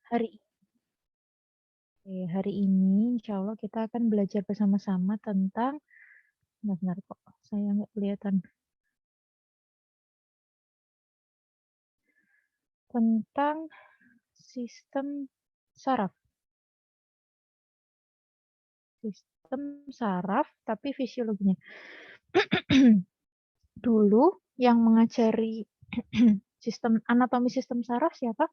Hari hari ini insya Allah kita akan belajar bersama-sama tentang benar kok saya nggak kelihatan tentang sistem saraf. Sistem saraf tapi fisiologinya. Dulu yang mengajari sistem anatomi sistem saraf siapa?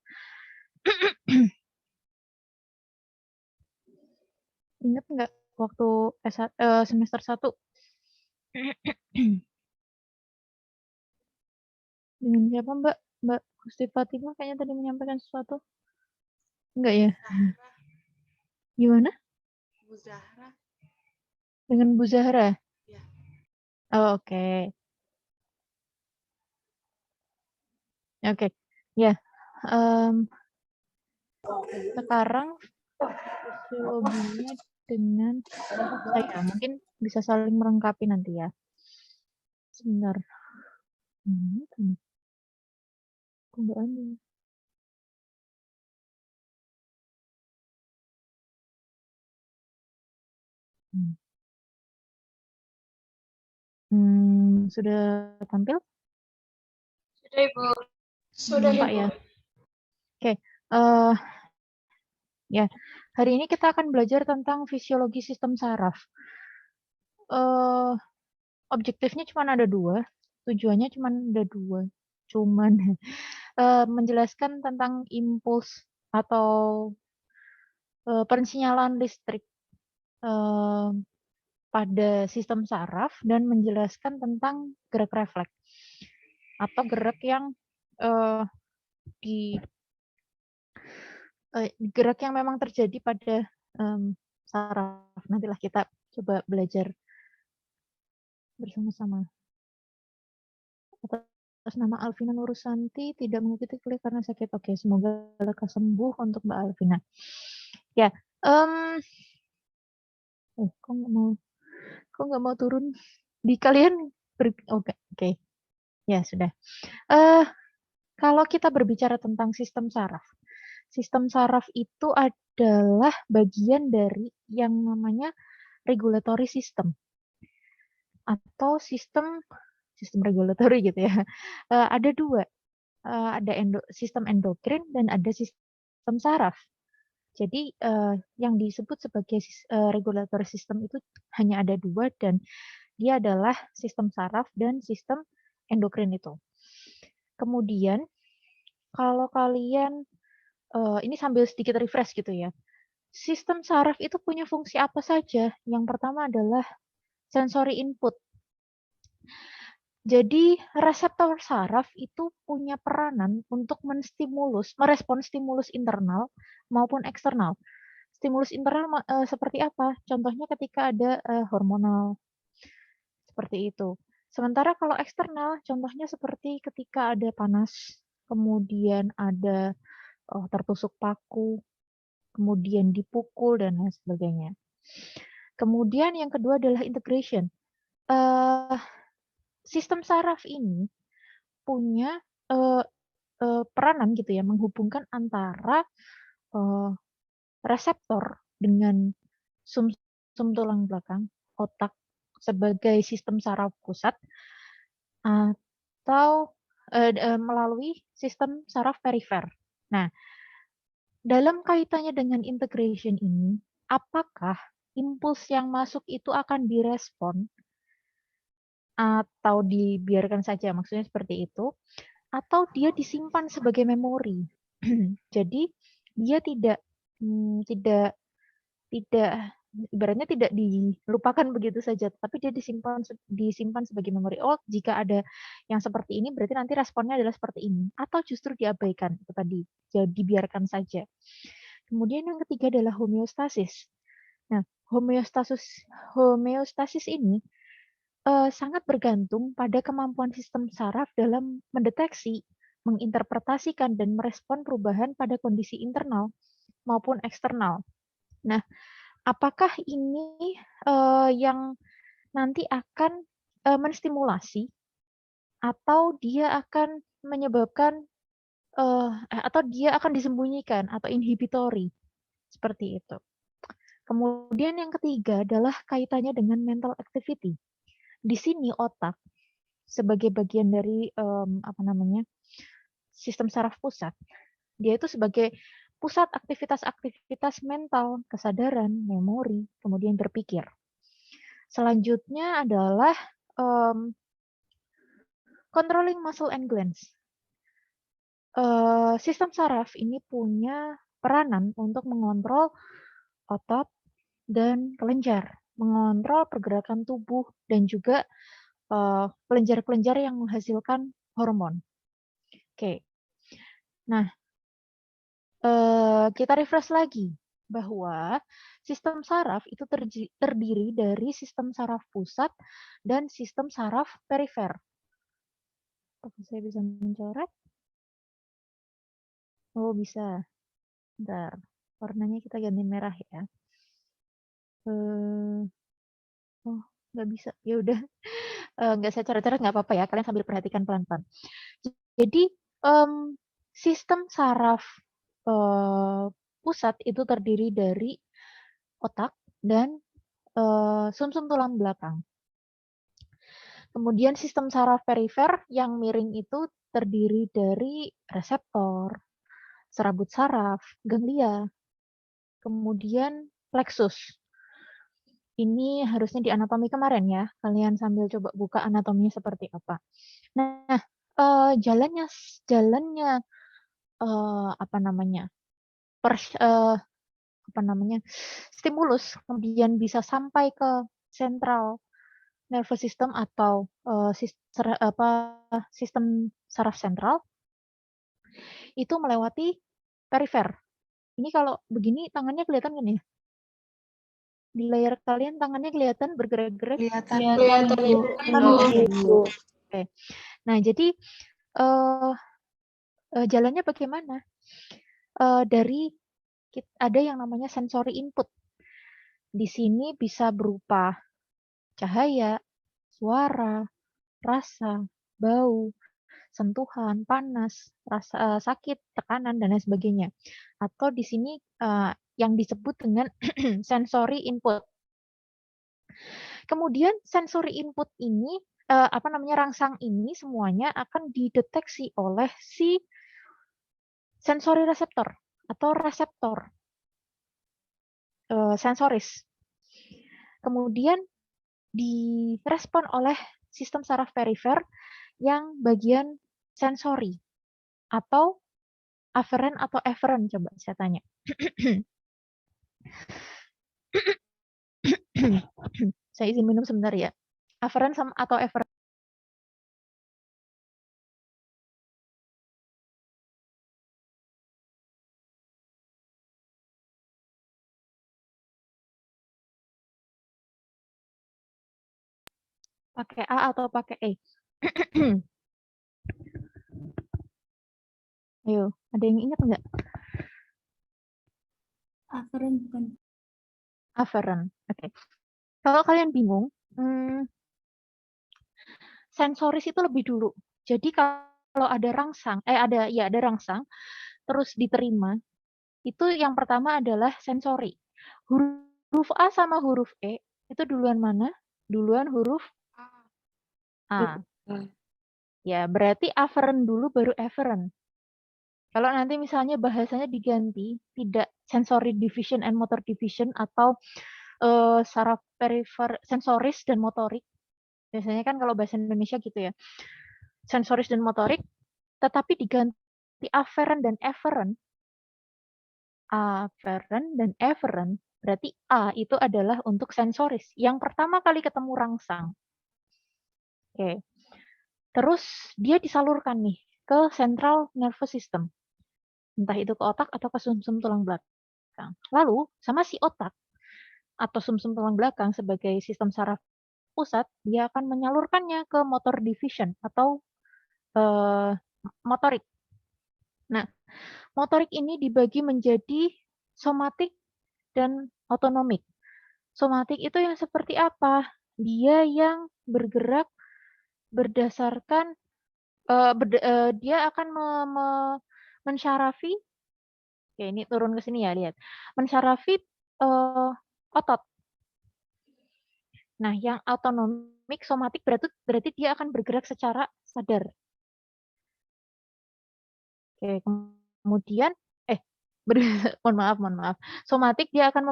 Ingat nggak waktu semester 1? Dengan siapa Mbak? Mbak Gusti Fatimah kayaknya tadi menyampaikan sesuatu. Enggak ya? Zahra. Gimana? Bu Zahra. Dengan Bu Zahra? Ya. Oh, oke. Oke. Ya. Sekarang fisiologinya dengan saya mungkin bisa saling melengkapi nanti ya. Sebentar. Kok nggak ada? Sudah tampil? Sudah Ibu. Sudah Pak Ibu. ya. Oke. Ya, hari ini kita akan belajar tentang fisiologi sistem saraf. Objektifnya cuma ada 2, tujuannya cuma ada 2. Cuman menjelaskan tentang impuls atau persinyalan listrik pada sistem saraf dan menjelaskan tentang gerak refleks atau gerak yang gerak yang memang terjadi pada saraf. Nantilah kita coba belajar bersama-sama. Atas nama Alvina Nurusanti, tidak mengikuti kuliah karena sakit. Oke, semoga lekas sembuh untuk Mbak Alvina. Ya, kok nggak mau turun di kalian? Oke. Ya sudah. Kalau kita berbicara tentang sistem saraf itu adalah bagian dari yang namanya regulatory system atau sistem regulatory gitu ya. Ada 2, ada sistem endokrin dan ada sistem saraf. Jadi yang disebut sebagai regulatory system itu hanya ada 2 dan dia adalah sistem saraf dan sistem endokrin itu. Kemudian kalau kalian ini sambil sedikit refresh gitu ya. Sistem saraf itu punya fungsi apa saja? Yang pertama adalah sensory input. Jadi reseptor saraf itu punya peranan untuk merespon stimulus internal maupun eksternal. Stimulus internal seperti apa? Contohnya ketika ada hormonal seperti itu. Sementara kalau eksternal, contohnya seperti ketika ada panas, kemudian ada tertusuk paku, kemudian dipukul dan lain sebagainya. Kemudian yang kedua adalah integration. Sistem saraf ini punya peranan gitu ya, menghubungkan antara reseptor dengan sumsum tulang belakang, otak sebagai sistem saraf pusat, atau melalui sistem saraf perifer. Nah, dalam kaitannya dengan integration ini, apakah impuls yang masuk itu akan direspon atau dibiarkan saja, maksudnya seperti itu, atau dia disimpan sebagai memori. Jadi dia tidak ibaratnya tidak dilupakan begitu saja, tapi dia disimpan sebagai memori. Oh, jika ada yang seperti ini, berarti nanti responnya adalah seperti ini, atau justru diabaikan itu tadi, jadi dibiarkan saja. Kemudian yang ketiga adalah homeostasis. Nah, homeostasis ini sangat bergantung pada kemampuan sistem saraf dalam mendeteksi, menginterpretasikan, dan merespon perubahan pada kondisi internal maupun eksternal. Nah, apakah ini yang nanti akan menstimulasi atau dia akan menyebabkan atau dia akan disembunyikan atau inhibitory, seperti itu. Kemudian yang ketiga adalah kaitannya dengan mental activity. Di sini otak sebagai bagian dari sistem saraf pusat, dia itu sebagai pusat aktivitas-aktivitas mental, kesadaran, memori, kemudian berpikir. Selanjutnya adalah controlling muscle and glands. Sistem saraf ini punya peranan untuk mengontrol otot dan kelenjar, mengontrol pergerakan tubuh dan juga kelenjar-kelenjar yang menghasilkan hormon. Oke. Nah, kita refresh lagi bahwa sistem saraf itu terdiri dari sistem saraf pusat dan sistem saraf perifer. Apakah saya bisa mencoret? Oh, bisa. Bentar. Warnanya kita ganti merah ya. Oh, nggak bisa. Ya udah. Nggak saya coret-coret nggak apa-apa ya. Kalian sambil perhatikan pelan-pelan. Jadi, sistem saraf pusat itu terdiri dari otak dan sumsum tulang belakang. Kemudian sistem saraf perifer yang miring itu terdiri dari reseptor, serabut saraf, ganglia, kemudian plexus. Ini harusnya di anatomi kemarin ya. Kalian sambil coba buka anatominya seperti apa. Nah, jalannya stimulus kemudian bisa sampai ke central nervous system atau sistem saraf sentral itu melewati perifer. Ini kalau begini tangannya kelihatan kan ya? Di layar kalian tangannya kelihatan bergerak-gerak? Kelihatan Ibu. Oke. Nah, jadi jalannya bagaimana? Dari ada yang namanya sensory input. Di sini bisa berupa cahaya, suara, rasa, bau, sentuhan, panas, rasa sakit, tekanan, dan lain sebagainya. Atau di sini yang disebut dengan sensory input. Kemudian sensory input ini, rangsang ini semuanya akan dideteksi oleh si sensory reseptor atau reseptor sensoris. Kemudian direspon oleh sistem saraf perifer yang bagian sensori atau aferen atau eferen, coba saya tanya. Saya izin minum sebentar ya. Aferen atau eferen? Pakai A atau pakai E? Ayo, ada yang ingat nggak? Aferen bukan. Aferen, oke. Kalau kalian bingung, sensoris itu lebih dulu. Jadi kalau ada rangsang, ada rangsang, terus diterima, itu yang pertama adalah sensori. Huruf A sama huruf E, itu duluan mana? Duluan huruf A. Ya, berarti aferen dulu baru eferen. Kalau nanti misalnya bahasanya diganti, tidak sensory division and motor division atau saraf perifer sensoris dan motorik. Biasanya kan kalau bahasa Indonesia gitu ya. Sensoris dan motorik, tetapi diganti aferen dan eferen. Aferen dan eferen, berarti A itu adalah untuk sensoris. Yang pertama kali ketemu rangsang. Oke. Terus dia disalurkan nih ke central nervous system. Entah itu ke otak atau ke sumsum tulang belakang. Lalu sama si otak atau sumsum tulang belakang sebagai sistem saraf pusat, dia akan menyalurkannya ke motor division atau motorik. Nah, motorik ini dibagi menjadi somatik dan otonomik. Somatik itu yang seperti apa? Dia yang bergerak berdasarkan dia akan mensyarafi, oke ini turun ke sini ya, lihat. Mensyarafi otot. Nah, yang autonomik somatik berarti dia akan bergerak secara sadar. Oke, kemudian mohon maaf. Somatik dia akan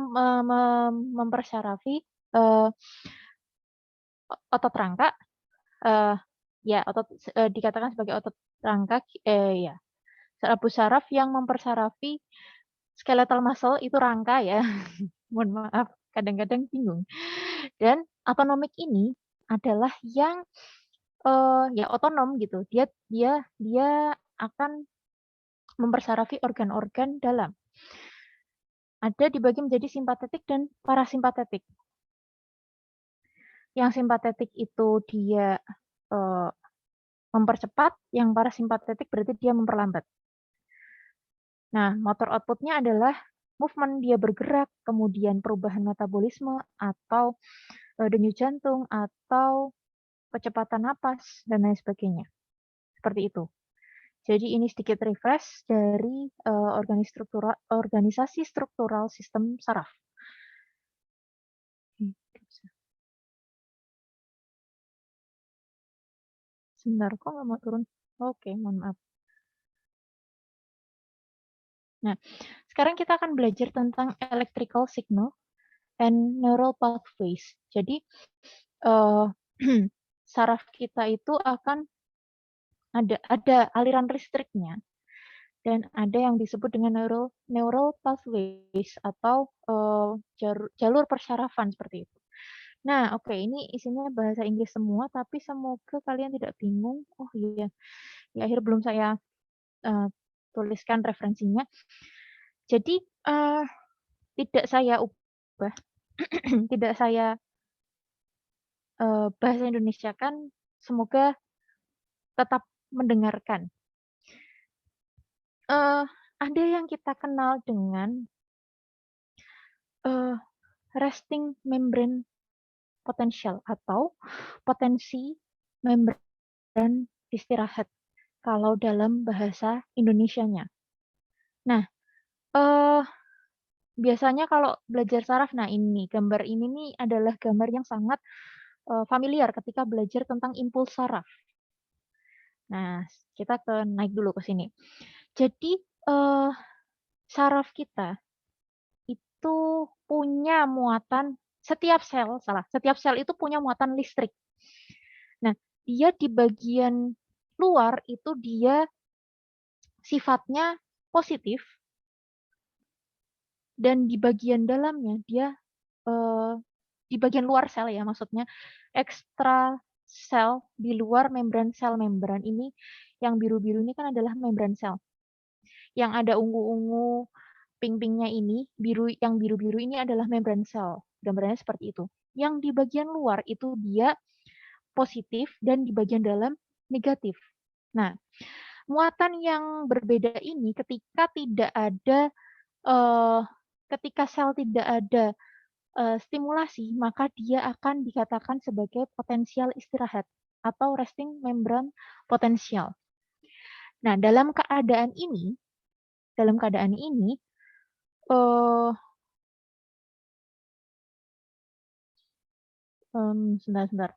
mempersyarafi otot rangka, ya otot dikatakan sebagai otot rangka, ya. Abu syaraf yang mempersyarafi skeletal muscle itu rangka ya. Mohon maaf, kadang-kadang bingung. Dan autonomik ini adalah yang ya otonom gitu. Dia akan mempersyarafi organ-organ dalam. Ada dibagi menjadi simpatetik dan parasimpatetik. Yang simpatetik itu dia mempercepat, yang parasimpatetik berarti dia memperlambat. Nah, motor outputnya adalah movement, dia bergerak, kemudian perubahan metabolisme, atau denyut jantung, atau kecepatan napas, dan lain sebagainya. Seperti itu. Jadi ini sedikit refresh dari organisasi struktural sistem saraf. Sebentar, kok nggak mau turun? Oke, mohon maaf. Nah, sekarang kita akan belajar tentang electrical signal and neural pathways. Jadi, saraf kita itu akan ada aliran listriknya, dan ada yang disebut dengan neural pathways atau jalur persyarafan seperti itu. Nah, oke, ini isinya bahasa Inggris semua, tapi semoga kalian tidak bingung. Oh iya, di akhir belum saya tuliskan referensinya. Jadi tidak saya ubah, tidak saya bahasa Indonesia kan, semoga tetap mendengarkan. Ada yang kita kenal dengan resting membrane potential atau potensi membran istirahat kalau dalam bahasa Indonesianya. Nah, biasanya kalau belajar saraf, nah ini gambar ini nih adalah gambar yang sangat familiar ketika belajar tentang impuls saraf. Nah, kita naik dulu ke sini. Jadi saraf kita itu punya muatan, setiap sel itu punya muatan listrik. Nah, dia di bagian luar itu dia sifatnya positif, dan di bagian dalamnya dia di bagian luar sel ya, maksudnya ekstra sel di luar membran sel membran ini, yang biru-biru ini kan adalah membran sel. Yang ada ungu-ungu pink-pinknya ini, yang biru-biru ini adalah membran sel. Gambarnya seperti itu. Yang di bagian luar itu dia positif dan di bagian dalam negatif. Nah, muatan yang berbeda ini ketika ketika sel tidak ada stimulasi, maka dia akan dikatakan sebagai potensial istirahat atau resting membrane potential. Nah, dalam keadaan ini sebentar.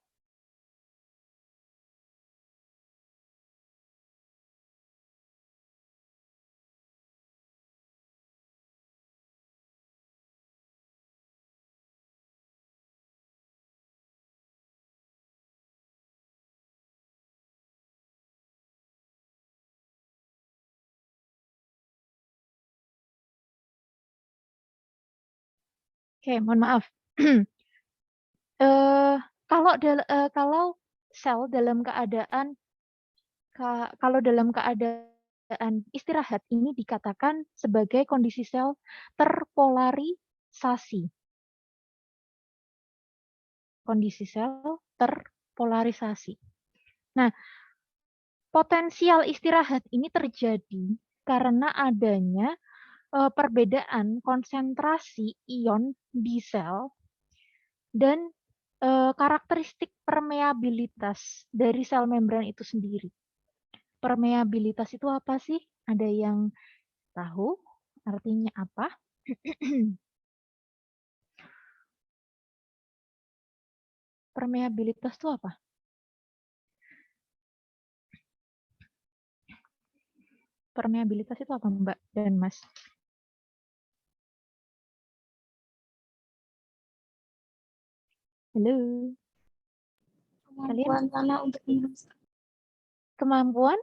Oke, mohon maaf. Kalau sel dalam keadaan istirahat ini dikatakan sebagai kondisi sel terpolarisasi. Kondisi sel terpolarisasi. Nah, potensial istirahat ini terjadi karena adanya perbedaan konsentrasi ion di sel dan karakteristik permeabilitas dari sel membran itu sendiri. Permeabilitas itu apa sih? Ada yang tahu artinya apa? Permeabilitas itu apa? Permeabilitas itu apa, Mbak dan Mas? Halo. Kemampuan tanah untuk merusak. Kemampuan?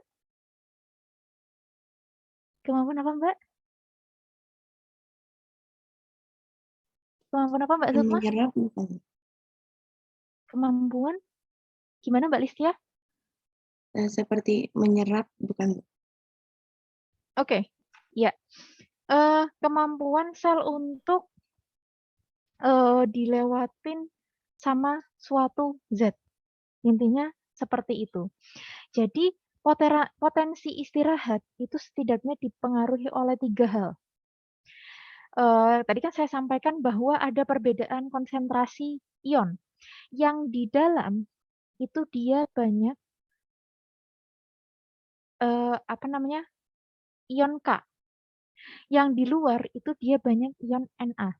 Kemampuan apa, Mbak? Kemampuan apa, Mbak Sukma? Menyerap bukan? Kemampuan? Gimana, Mbak Listia? Seperti menyerap bukan? Oke, ya. Kemampuan sel untuk dilewatin sama suatu zat. Intinya seperti itu. Jadi potensi istirahat itu setidaknya dipengaruhi oleh 3 hal. Tadi kan saya sampaikan bahwa ada perbedaan konsentrasi ion. Yang di dalam itu dia banyak ion K. Yang di luar itu dia banyak ion Na.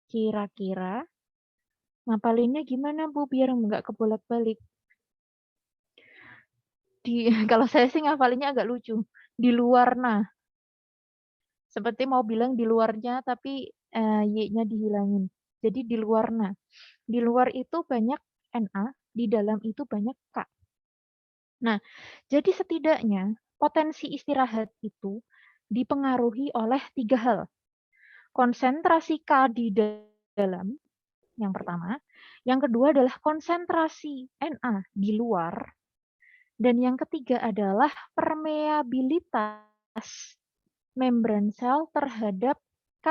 Kira-kira ngapalinnya gimana, Bu, biar nggak kebolak-balik? Kalau saya sih ngapalinnya agak lucu. Di luar nah. Seperti mau bilang di luarnya, tapi Y-nya dihilangin. Jadi di luar nah. Di luar itu banyak Na, di dalam itu banyak K. Nah, jadi setidaknya potensi istirahat itu dipengaruhi oleh 3 hal. Konsentrasi K di dalam, yang pertama. Yang kedua adalah konsentrasi Na di luar. Dan yang ketiga adalah permeabilitas membran sel terhadap K+.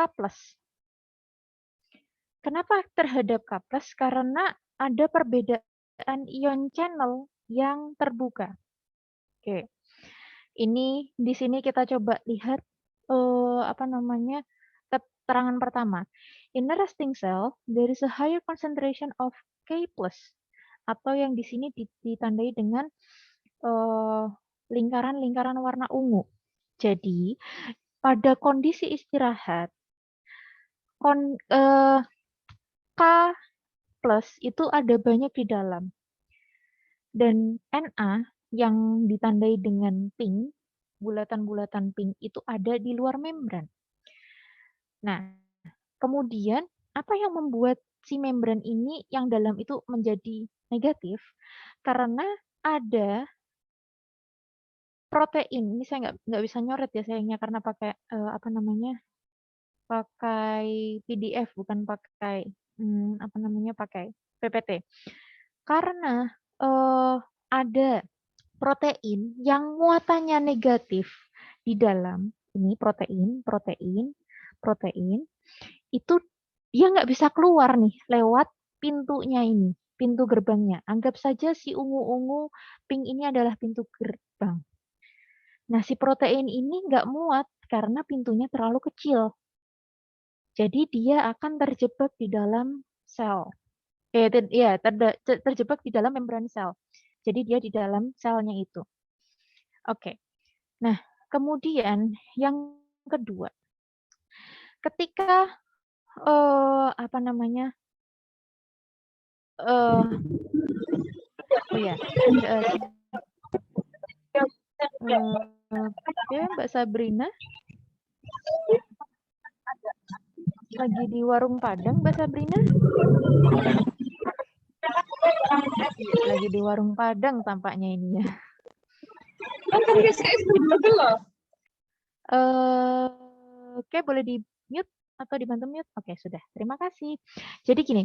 Kenapa terhadap K+? Karena ada perbedaan ion channel yang terbuka. Oke. Ini di sini kita coba lihat keterangan pertama. In a resting cell, there is a higher concentration of K+, atau yang di sini ditandai dengan lingkaran-lingkaran warna ungu. Jadi, pada kondisi istirahat, K+ itu ada banyak di dalam. Dan Na yang ditandai dengan pink, bulatan-bulatan pink itu ada di luar membran. Nah, kemudian apa yang membuat si membran ini yang dalam itu menjadi negatif? Karena ada protein. Ini saya nggak bisa nyoret ya sayangnya karena pakai pakai PDF bukan pakai pakai PPT. Karena ada protein yang muatannya negatif di dalam ini protein itu dia nggak bisa keluar nih lewat pintunya ini, pintu gerbangnya. Anggap saja si ungu-ungu pink ini adalah pintu gerbang. Nah, si protein ini nggak muat karena pintunya terlalu kecil. Jadi dia akan terjebak di dalam sel. Terjebak di dalam membran sel. Jadi dia di dalam selnya itu. Oke. Nah, kemudian yang kedua, ketika Mbak Sabrina lagi di warung Padang, Mbak Sabrina? Lagi di warung Padang tampaknya ini ya. Oke, boleh di mute atau dibantu mute? Oke, sudah. Terima kasih. Jadi gini,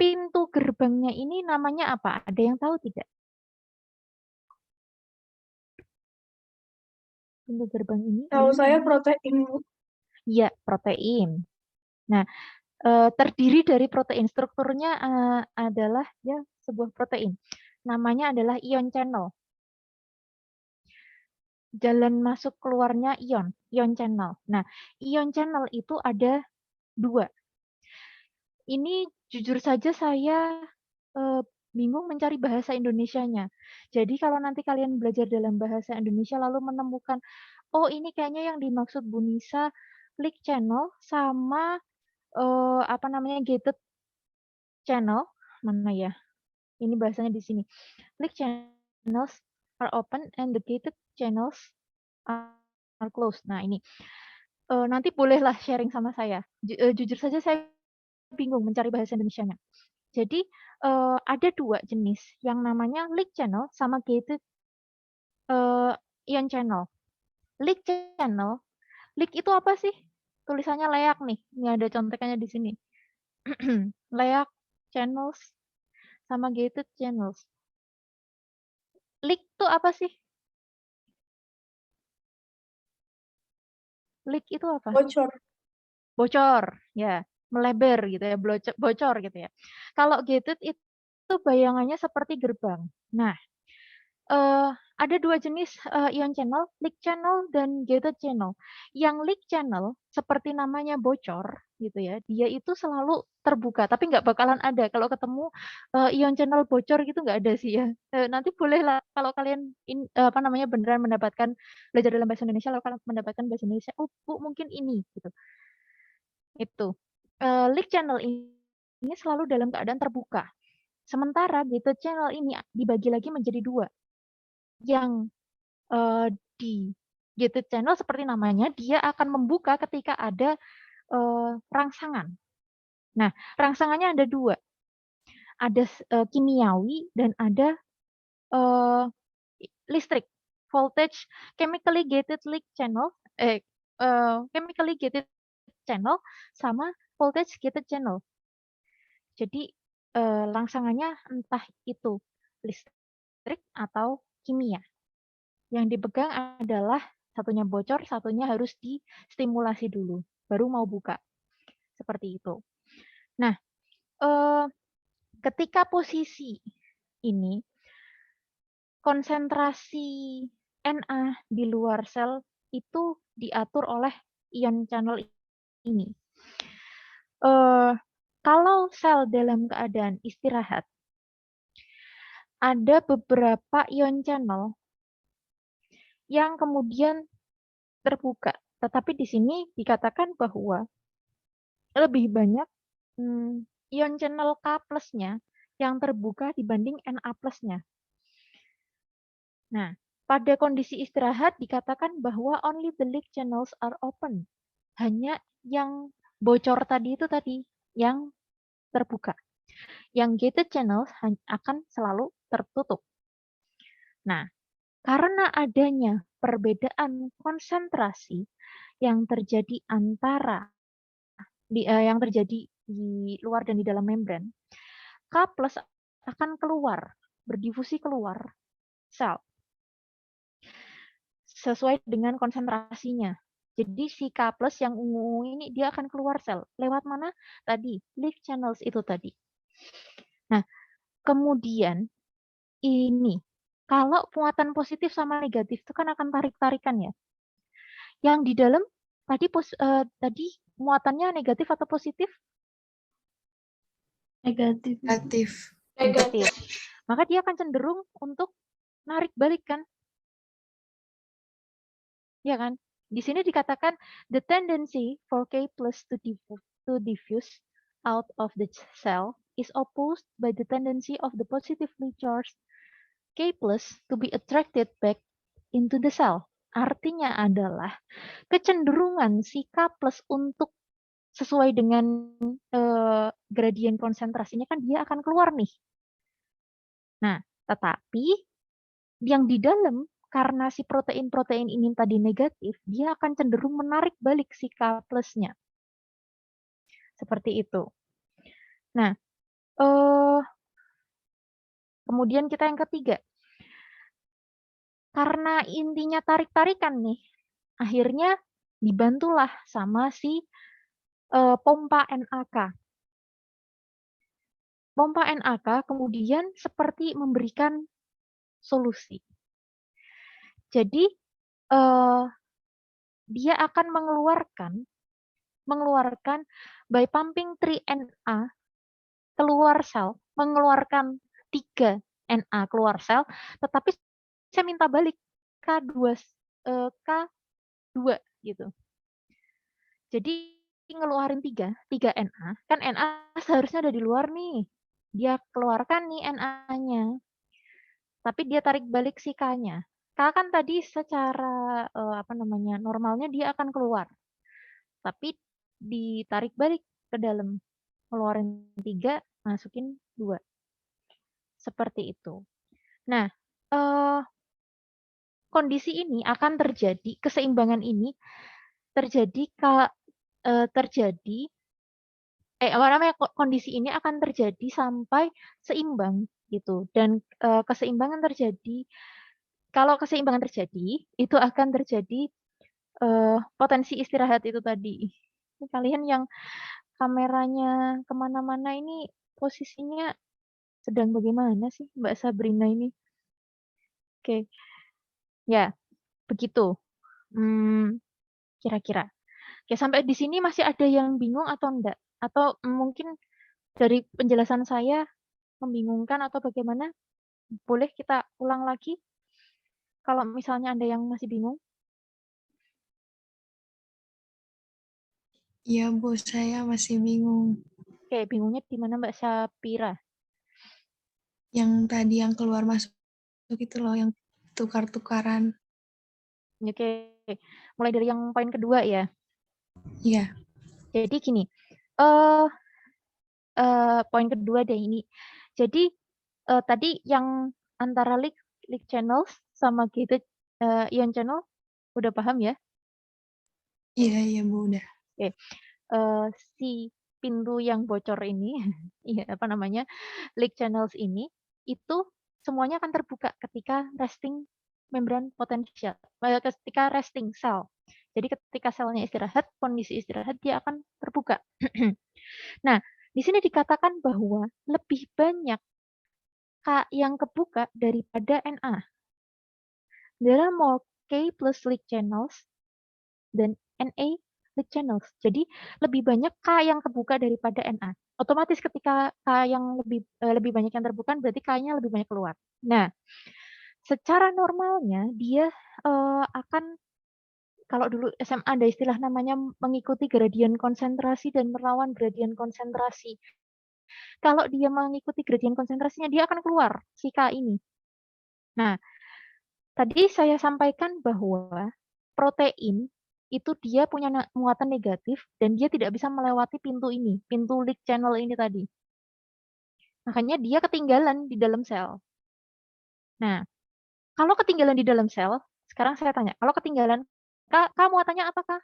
pintu gerbangnya ini namanya apa? Ada yang tahu tidak? Pintu gerbang ini? Tahu saya protein. Iya, protein. Nah, terdiri dari protein. Strukturnya adalah ya sebuah protein. Namanya adalah ion channel. Jalan masuk keluarnya ion channel. Nah, ion channel itu ada 2. Ini jujur saja saya bingung mencari bahasa Indonesianya. Jadi kalau nanti kalian belajar dalam bahasa Indonesia lalu menemukan, oh ini kayaknya yang dimaksud Bu Nisa Leak Channel sama apa namanya gated channel, mana ya? Ini bahasanya di sini. Leak channels are open and the gated channels are closed. Nah ini nanti bolehlah sharing sama saya. Jujur saja saya bingung mencari bahasa Indonesianya. Jadi ada dua jenis yang namanya leak channel sama gated ion channel. Leak channel, leak itu apa sih? Tulisannya leak nih. Ini ada contekannya di sini. Leak channels sama gated channels. Leak itu apa sih? Leak itu apa? Bocor. Bocor, ya, melebar gitu ya, bocor gitu ya. Kalau gated itu bayangannya seperti gerbang. Nah, ada dua jenis ion channel, leak channel dan gated channel. Yang leak channel seperti namanya bocor gitu ya, dia itu selalu terbuka, tapi nggak bakalan ada kalau ketemu ion channel bocor gitu nggak ada sih ya. Nanti bolehlah kalau kalian apa namanya beneran mendapatkan belajar dalam bahasa Indonesia, kalau kalian mendapatkan bahasa Indonesia, oh Bu mungkin ini gitu. Itu leak channel ini selalu dalam keadaan terbuka. Sementara gated channel ini dibagi lagi menjadi dua. Yang di gated channel seperti namanya, dia akan membuka ketika ada rangsangan. Nah, rangsangannya ada dua. Ada kimiawi dan ada listrik. Voltage chemically gated leak channel, chemically gated channel sama voltage gated channel. Jadi rangsangannya entah itu listrik atau kimia. Yang dipegang adalah satunya bocor, satunya harus distimulasi dulu, baru mau buka. Seperti itu. Nah, ketika posisi ini, konsentrasi Na di luar sel itu diatur oleh ion channel ini. Kalau sel dalam keadaan istirahat, ada beberapa ion channel yang kemudian terbuka. Tetapi di sini dikatakan bahwa lebih banyak ion channel K plusnya yang terbuka dibanding Na plusnya. Nah, pada kondisi istirahat dikatakan bahwa only the leak channels are open. Hanya yang bocor tadi itu tadi yang terbuka. Yang gated channels akan selalu tertutup. Nah, karena adanya perbedaan konsentrasi yang terjadi yang terjadi di luar dan di dalam membran, K plus akan keluar, berdifusi keluar sel sesuai dengan konsentrasinya. Jadi si K plus yang ungu ini dia akan keluar sel. Lewat mana? Tadi, leak channels itu tadi. Nah, kemudian ini, kalau muatan positif sama negatif itu kan akan tarik-tarikan ya. Yang di dalam tadi muatannya negatif atau positif? Negatif. Negatif. Maka dia akan cenderung untuk narik balik kan? Ya kan? Di sini dikatakan the tendency for K plus to diffuse out of the cell is opposed by the tendency of the positively charged K plus to be attracted back into the cell. Artinya adalah kecenderungan si K plus untuk sesuai dengan gradien konsentrasinya kan dia akan keluar nih. Nah, tetapi yang di dalam karena si protein-protein ini tadi negatif, dia akan cenderung menarik balik si K plusnya. Seperti itu. Nah, kemudian kita yang ketiga. Karena intinya tarik-tarikan nih, akhirnya dibantulah sama si pompa NaK. Pompa NaK kemudian seperti memberikan solusi. Jadi dia akan mengeluarkan by pumping 3Na keluar sel, mengeluarkan 3 Na keluar sel, tetapi saya minta balik K2 gitu. Jadi ngeluarin 3 Na, kan Na seharusnya ada di luar nih. Dia keluarkan nih Na-nya. Tapi dia tarik balik si K-nya. K kan tadi secara normalnya dia akan keluar. Tapi ditarik balik ke dalam. Keluarin 3, masukin 2. Seperti itu. Nah, kondisi ini akan terjadi, keseimbangan ini terjadi kondisi ini akan terjadi sampai seimbang gitu. Dan keseimbangan terjadi, kalau keseimbangan terjadi, itu akan terjadi potensi istirahat itu tadi. Ini kalian yang kameranya kemana-mana ini posisinya sedang bagaimana sih Mbak Sabrina ini? Oke, ya begitu. Kira-kira. Oke, sampai di sini masih ada yang bingung atau enggak? Atau mungkin dari penjelasan saya membingungkan atau bagaimana? Boleh kita ulang lagi? Kalau misalnya Anda yang masih bingung. Iya, Bu, saya masih bingung. Oke, bingungnya di mana Mbak Sapira? Yang tadi yang keluar masuk itu loh, yang tukar-tukaran. Oke, mulai dari yang poin kedua ya. Iya. Jadi gini, poin kedua deh ini. Jadi tadi yang antara leak channels sama gated ion channel udah paham ya? Iya, Bu, udah. Oke. Si pintu yang bocor ini, ya leak channels ini, itu semuanya akan terbuka ketika resting membran potensial, ketika resting sel. Jadi ketika selnya istirahat, kondisi istirahat dia akan terbuka. Nah, di sini dikatakan bahwa lebih banyak K yang kebuka daripada Na. There are more K plus leak channels dan Na leak channels. Jadi lebih banyak K yang kebuka daripada Na. Otomatis ketika K yang lebih banyak yang terbuka berarti K-nya lebih banyak keluar. Nah, secara normalnya dia akan, kalau dulu SMA ada istilah namanya mengikuti gradien konsentrasi dan melawan gradien konsentrasi. Kalau dia mengikuti gradien konsentrasinya dia akan keluar si K ini. Nah, tadi saya sampaikan bahwa protein itu dia punya muatan negatif dan dia tidak bisa melewati pintu ini, pintu leak channel ini tadi. Makanya dia ketinggalan di dalam sel. Nah, kalau ketinggalan di dalam sel, sekarang saya tanya, kalau ketinggalan, K muatannya apakah?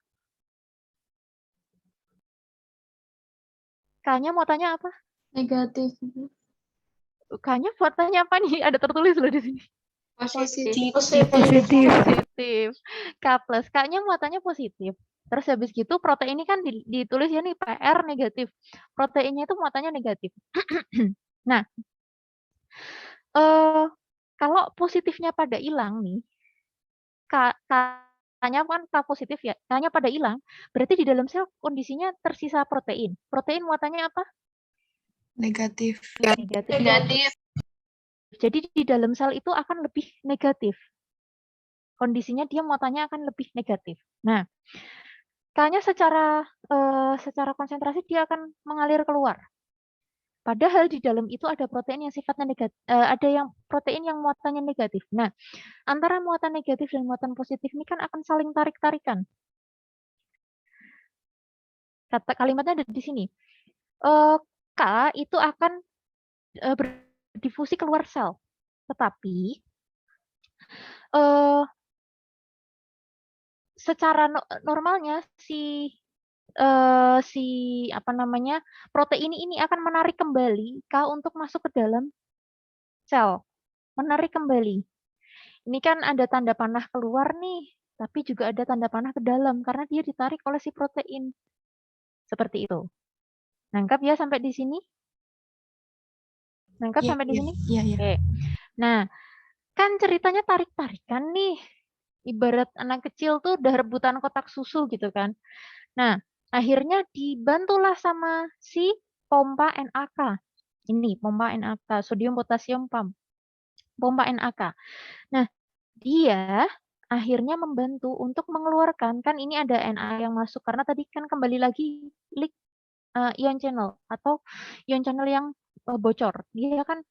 K-nya muatannya apa? Negatif. K-nya muatannya apa nih? Ada tertulis loh di sini. Positif. Positif. K plus. K-nya muatannya positif. Terus habis gitu protein ini kan ditulis ya nih PR negatif. Proteinnya itu muatannya negatif. Nah, kalau positifnya pada hilang nih, K-nya kan K positif ya, K-nya pada hilang, berarti di dalam sel kondisinya tersisa protein. Protein muatannya apa? Negatif. Negatif. Jadi di dalam sel itu akan lebih negatif. Kondisinya dia muatannya akan lebih negatif. Nah, K-nya secara konsentrasi dia akan mengalir keluar. Padahal di dalam itu ada protein yang sifatnya negatif, ada yang protein yang muatannya negatif. Nah, antara muatan negatif dan muatan positif ini kan akan saling tarik-tarikan. Kata kalimatnya ada di sini. K itu akan berdifusi keluar sel, tetapi secara normalnya si protein ini akan menarik kembali K untuk masuk ke dalam sel, menarik kembali. Ini kan ada tanda panah keluar nih, tapi juga ada tanda panah ke dalam karena dia ditarik oleh si protein. Seperti itu. Nangkap ya sampai di sini? Nangkap sampai di sini? Iya. Oke. Nah, kan ceritanya tarik-tarikan nih. Ibarat anak kecil tuh udah rebutan kotak susu gitu kan. Nah, akhirnya dibantulah sama si pompa NaK. Ini pompa NaK, sodium potasium pump, pompa NaK. Nah, dia akhirnya membantu untuk mengeluarkan, kan ini ada Na yang masuk karena tadi kan kembali lagi leak ion channel atau ion channel yang bocor. Dia kan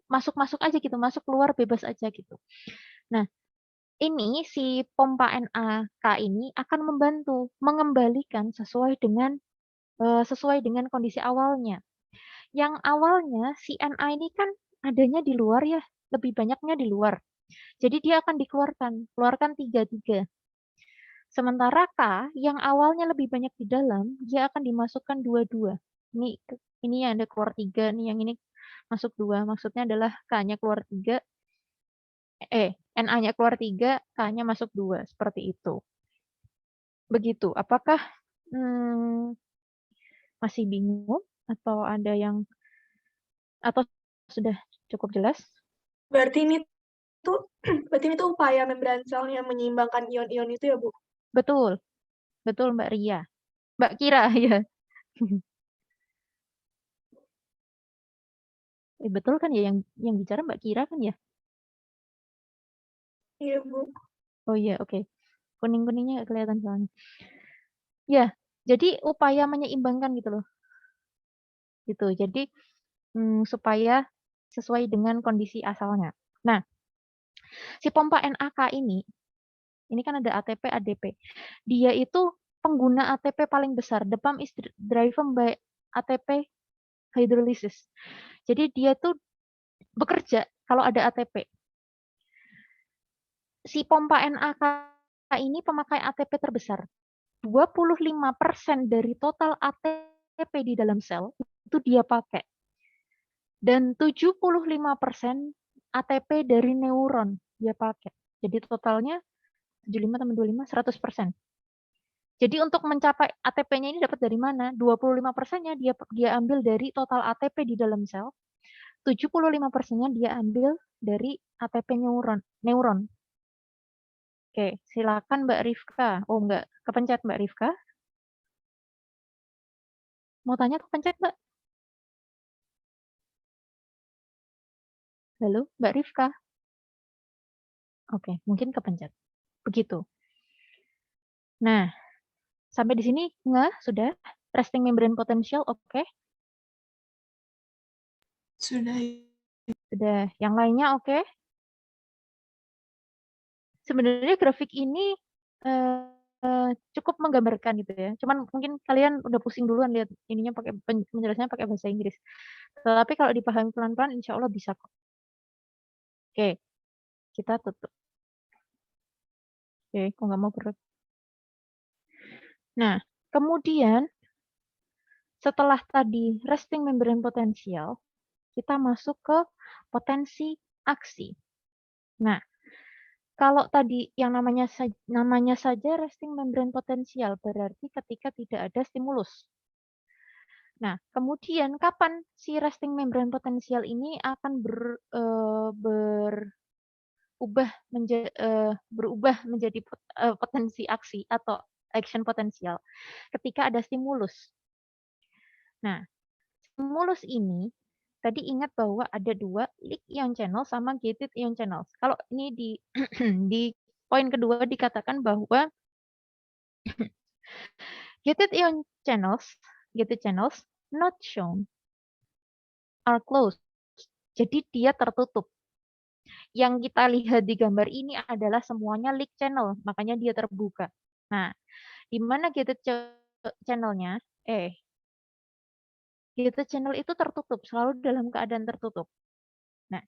masuk-masuk aja gitu, masuk keluar bebas aja gitu. Nah, ini si pompa NaK ini akan membantu mengembalikan sesuai dengan kondisi awalnya. Yang awalnya si Na ini kan adanya di luar ya, lebih banyaknya di luar. Jadi dia akan keluarkan 3-3. Sementara K yang awalnya lebih banyak di dalam, dia akan dimasukkan 2-2. Ini yang ada keluar 3, nih yang ini masuk 2. Maksudnya adalah K-nya keluar 3, Na-nya keluar 3, K-nya masuk 2. Seperti itu. Begitu. Apakah masih bingung? Atau sudah cukup jelas? Berarti ini tuh upaya membran selnya menyeimbangkan ion-ion itu ya, Bu? Betul. Betul, Mbak Ria. Mbak Kira, ya. Betul kan ya, yang bicara Mbak Kira kan ya? Iya, Bu. Oh iya, oke. Kuning-kuningnya nggak kelihatan soalnya. Ya, jadi upaya menyeimbangkan gitu loh. Gitu. Jadi supaya sesuai dengan kondisi asalnya. Nah, si pompa NaK ini kan ada ATP, ADP. Dia itu pengguna ATP paling besar. The pump is driven by ATP hydrolysis. Jadi dia tuh bekerja kalau ada ATP. Si pompa NaK ini pemakai ATP terbesar. 25% dari total ATP di dalam sel itu dia pakai. Dan 75% ATP dari neuron dia pakai. Jadi totalnya 75 tambah 25, 100%. Jadi untuk mencapai ATP-nya ini dapat dari mana? 25%-nya dia ambil dari total ATP di dalam sel. 75%-nya dia ambil dari ATP neuron. Oke, silakan Mbak Rifka. Oh, enggak, kepencet Mbak Rifka. Mau tanya kepencet, Mbak? Halo, Mbak Rifka. Oke, mungkin kepencet. Begitu. Nah, sampai di sini sudah? Resting membrane potential, oke? Sudah. Sudah. Yang lainnya oke? Sebenarnya grafik ini cukup menggambarkan gitu ya. Cuman mungkin kalian udah pusing duluan lihat ininya pakai penjelasannya pakai bahasa Inggris. Tapi kalau dipahami pelan-pelan, insya Allah bisa kok. Oke, kita tutup. Oke, kok nggak mau berut. Nah, kemudian setelah tadi resting membrane potential, kita masuk ke potensi aksi. Nah, kalau tadi yang namanya saja resting membrane potential berarti ketika tidak ada stimulus. Nah, kemudian kapan si resting membrane potential ini akan berubah menjadi potensi aksi atau action potential ketika ada stimulus. Nah, stimulus ini tadi ingat bahwa ada 2 leak ion channel sama gated ion channels. Kalau ini di di poin kedua dikatakan bahwa gated channels not shown are closed. Jadi dia tertutup. Yang kita lihat di gambar ini adalah semuanya leak channel, makanya dia terbuka. Nah, di mana gated channelnya? Gated channel itu tertutup, selalu dalam keadaan tertutup. Nah,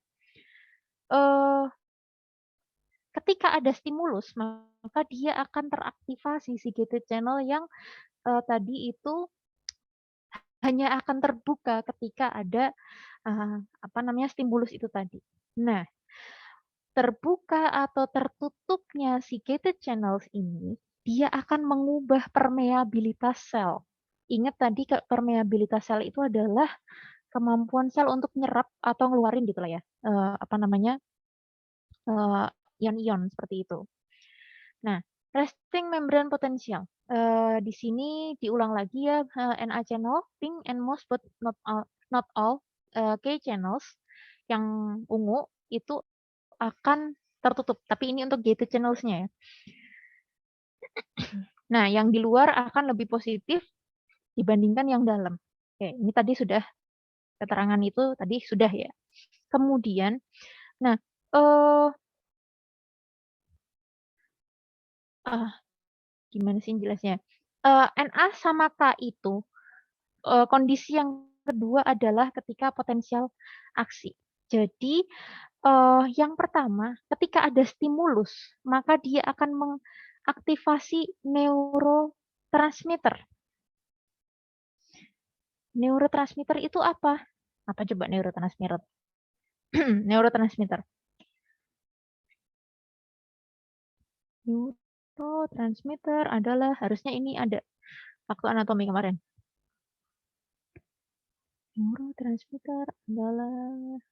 ketika ada stimulus, maka dia akan teraktivasi si gated channel yang tadi itu hanya akan terbuka ketika ada stimulus itu tadi. Nah, terbuka atau tertutupnya si gated channels ini, dia akan mengubah permeabilitas sel. Ingat tadi permeabilitas sel itu adalah kemampuan sel untuk nyerap atau ngeluarin gitu lah ya, ion-ion seperti itu. Nah, Resting membrane potential. Di sini diulang lagi ya, Na channel, pink and most but not all K channels yang ungu itu akan tertutup. Tapi ini untuk gated channels-nya ya. Nah, yang di luar akan lebih positif dibandingkan yang dalam. Oke, ini tadi sudah keterangan itu tadi sudah ya. Kemudian, nah, gimana sih jelasnya? Na sama K itu kondisi yang kedua adalah ketika potensial aksi. Jadi yang pertama, ketika ada stimulus, maka dia akan mengaktifasi neurotransmitter. Neurotransmitter itu apa? Apa coba neurotransmitter? Neurotransmitter. Neurotransmitter adalah, harusnya ini ada waktu anatomi kemarin. Neurotransmitter adalah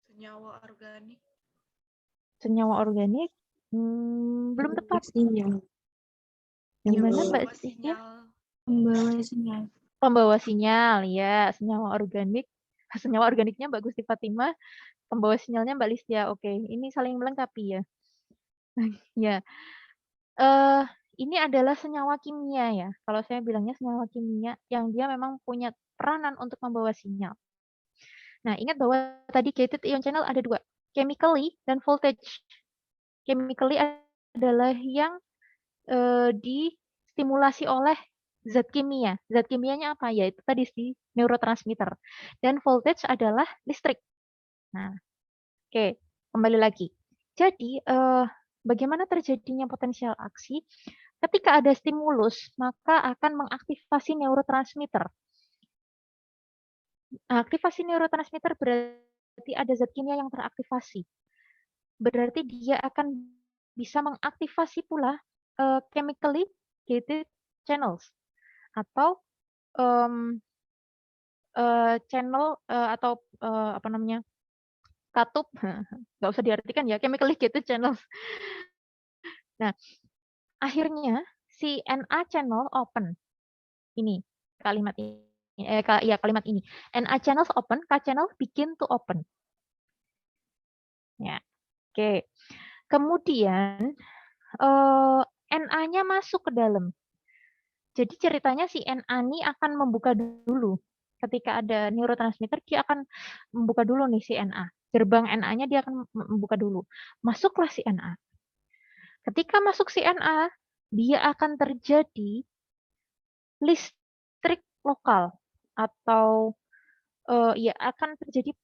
senyawa organik. senyawa organik. Belum tepat. Sinyal. Yang mana Membawa Mbak Cynthia? sinyal. Membawa sinyal. Pembawa sinyal, ya, senyawa organik. Senyawa organiknya Mbak Gusti Fatima, pembawa sinyalnya Mbak Listia. Oke, ini saling melengkapi ya. Ya, ini adalah senyawa kimia ya. Kalau saya bilangnya senyawa kimia yang dia memang punya peranan untuk membawa sinyal. Nah, ingat bahwa tadi gated ion channel ada dua, chemically dan voltage. Chemically adalah yang distimulasi oleh zat kimia. Zat kimianya apa? Yaitu tadi si neurotransmitter. Dan voltage adalah listrik. Nah, oke, kembali lagi. Jadi, bagaimana terjadinya potensial aksi? Ketika ada stimulus, maka akan mengaktifasi neurotransmitter. Aktivasi neurotransmitter berarti ada zat kimia yang teraktivasi. Berarti dia akan bisa mengaktifasi pula chemically gated channels atau channel atau apa namanya, katup, nggak usah diartikan ya, chemically gated channels. Nah, akhirnya si Na channel open. Ini kalimat ini. Kalimat ini. Na channels open, K channel begin to open. Ya, oke. Kemudian Na-nya masuk ke dalam. Jadi ceritanya si Na ini akan membuka dulu. Ketika ada neurotransmitter, dia akan membuka dulu nih si Na. Gerbang Na-nya dia akan membuka dulu. Masuklah si Na. Ketika masuk si Na, dia akan terjadi listrik lokal atau ya akan terjadi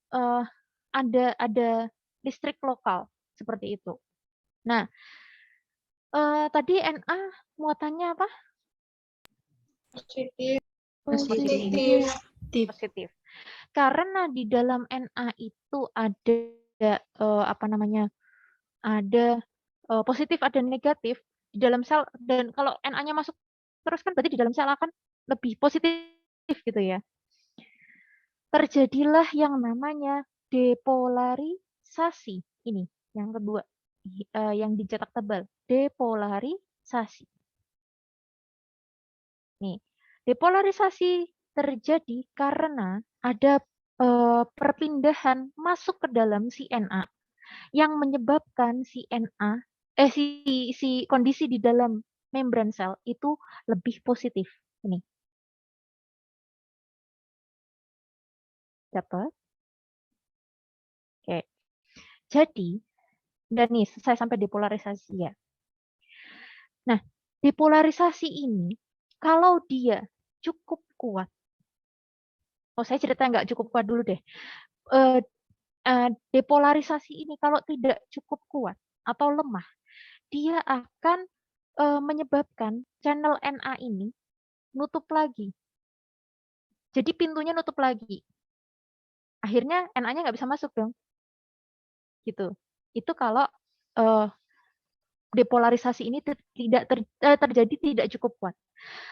ada listrik lokal seperti itu. Nah, tadi Na muatannya apa? Positif. Karena di dalam Na itu ada apa namanya? Ada positif, ada negatif di dalam sel, dan kalau Na-nya masuk terus kan berarti di dalam sel akan lebih positif gitu ya. Terjadilah yang namanya depolarisasi. Ini yang kedua, yang dicetak tebal, depolarisasi. Nih, depolarisasi terjadi karena ada perpindahan masuk ke dalam si Na yang menyebabkan si Na si kondisi di dalam membran sel itu lebih positif. Ini. Dapat? Oke. Jadi, dan nih saya sampai depolarisasi ya. Nah, depolarisasi ini kalau dia cukup kuat, saya cerita nggak cukup kuat dulu deh. Depolarisasi ini kalau tidak cukup kuat atau lemah, dia akan menyebabkan channel Na ini nutup lagi. Jadi pintunya nutup lagi. Akhirnya Na-nya nggak bisa masuk dong. Gitu. Itu kalau depolarisasi ini terjadi tidak cukup kuat.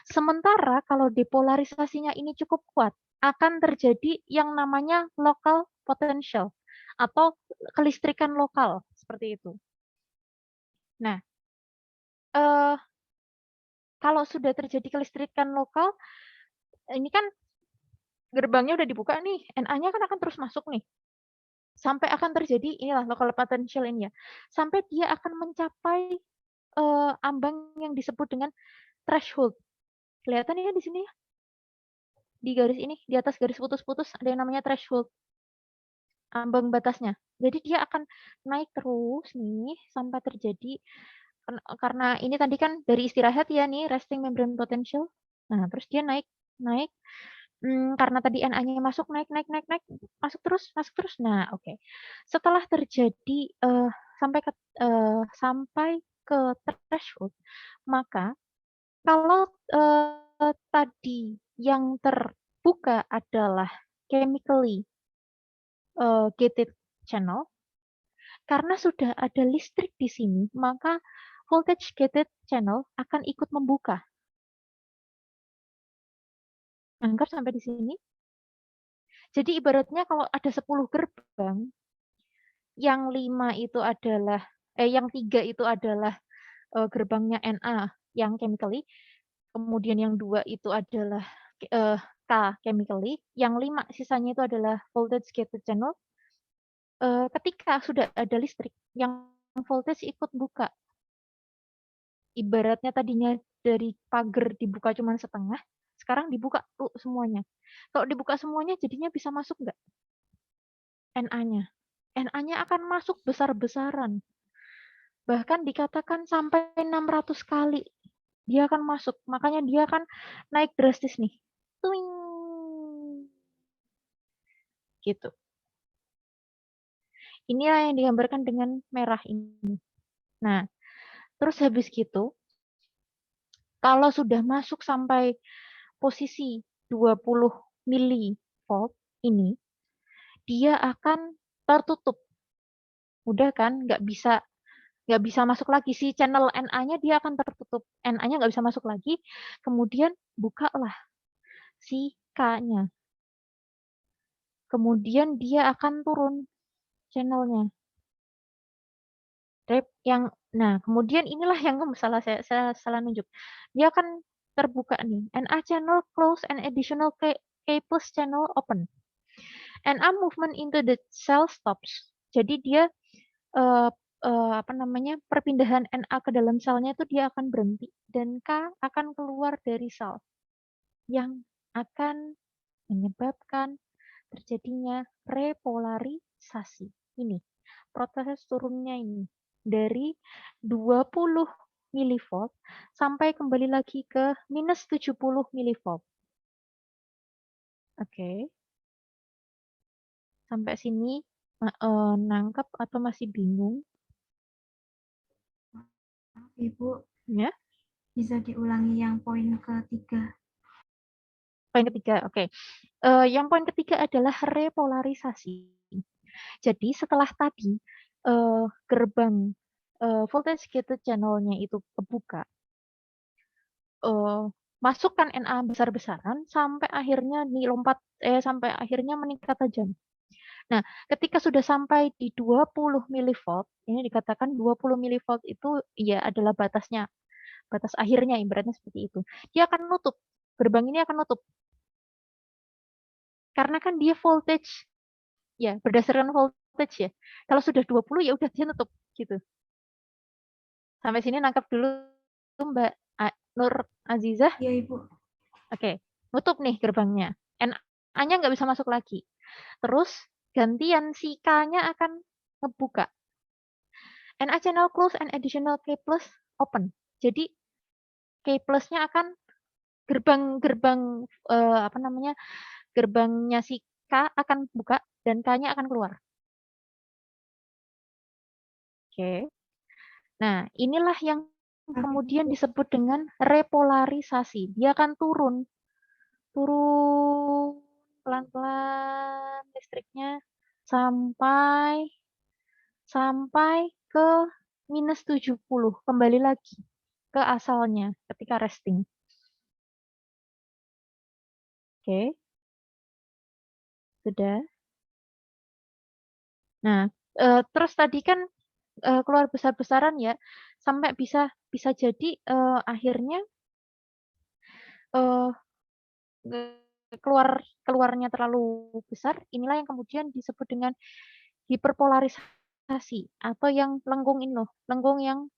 Sementara kalau depolarisasinya ini cukup kuat, akan terjadi yang namanya local potential atau kelistrikan lokal seperti itu. Nah, eh, kalau sudah terjadi kelistrikan lokal, ini kan gerbangnya udah dibuka nih, NA-nya kan akan terus masuk nih. Sampai akan terjadi, inilah local potential ini ya, sampai dia akan mencapai ambang yang disebut dengan threshold. Kelihatan ya di sini ya? Di garis ini, di atas garis putus-putus ada yang namanya threshold. Ambang batasnya. Jadi dia akan naik terus nih sampai terjadi, karena ini tadi kan dari istirahat ya nih, resting membrane potential. Nah, terus dia naik, naik. Karena tadi NA-nya masuk, naik, naik, naik, naik, masuk terus, masuk terus. Nah, oke. Setelah terjadi sampai ke threshold, maka kalau tadi yang terbuka adalah chemically gated channel, karena sudah ada listrik di sini, maka voltage gated channel akan ikut membuka. Anggap sampai di sini. Jadi ibaratnya kalau ada 10 gerbang, yang 5 itu adalah yang 3 itu adalah gerbangnya NA yang chemically, kemudian yang 2 itu adalah K chemically, yang 5 sisanya itu adalah voltage gated channel. Ketika sudah ada listrik, yang voltage ikut buka. Ibaratnya tadinya dari pagar dibuka cuma setengah, sekarang dibuka tuh semuanya. Kalau dibuka semuanya jadinya bisa masuk nggak NA-nya? NA-nya akan masuk besar-besaran. Bahkan dikatakan sampai 600 kali dia akan masuk. Makanya dia akan naik drastis nih. Tuing. Gitu. Inilah yang digambarkan dengan merah ini. Nah, terus habis gitu, kalau sudah masuk sampai posisi 20 milivolt ini, dia akan tertutup. Udah kan, nggak bisa masuk lagi. Si channel NA-nya dia akan tertutup. NA-nya nggak bisa masuk lagi. Kemudian bukalah si K-nya. Kemudian dia akan turun channelnya. Nah, kemudian inilah yang saya salah nunjuk. Dia akan terbuka nih. NA channel close and additional K plus channel open. NA movement into the cell stops. Jadi dia perpindahan NA ke dalam selnya itu dia akan berhenti dan K akan keluar dari sel yang akan menyebabkan terjadinya repolarisasi. Ini proses turunnya ini dari 20 milivolt sampai kembali lagi ke minus 70 milivolt. Oke. Sampai sini nangkep atau masih bingung? Ibu, Ya. bisa diulangi yang poin ketiga. Poin ketiga, oke. Yang poin ketiga adalah repolarisasi. Jadi setelah tadi gerbang voltage gated channel-nya itu kebuka, masukkan NA besar-besaran sampai akhirnya sampai akhirnya meningkat tajam. Nah, ketika sudah sampai di 20 milivolt, ini dikatakan 20 milivolt itu ya adalah batasnya, batas akhirnya ibaratnya seperti itu. Dia akan nutup, gerbang ini akan nutup. Karena kan dia voltage, ya berdasarkan voltage ya. Kalau sudah 20 ya udah dia nutup gitu. Sampai sini nangkap dulu Mbak Nur Azizah. Iya, Ibu. Oke, nutup nih gerbangnya. NA-nya nggak bisa masuk lagi. Terus gantian si K-nya akan ngebuka. NA channel close and additional K plus open. Jadi K plus-nya akan gerbang-gerbang gerbangnya si K akan buka dan K-nya akan keluar. Oke. Nah, inilah yang kemudian disebut dengan repolarisasi. Dia akan turun pelan-pelan listriknya sampai ke minus 70. Kembali lagi ke asalnya ketika resting. Oke. Sudah. Nah, terus tadi kan keluar besar-besaran ya, sampai bisa jadi akhirnya eh, keluarnya terlalu besar. Inilah yang kemudian disebut dengan hiperpolarisasi atau yang lengkung ini loh, lengkung yang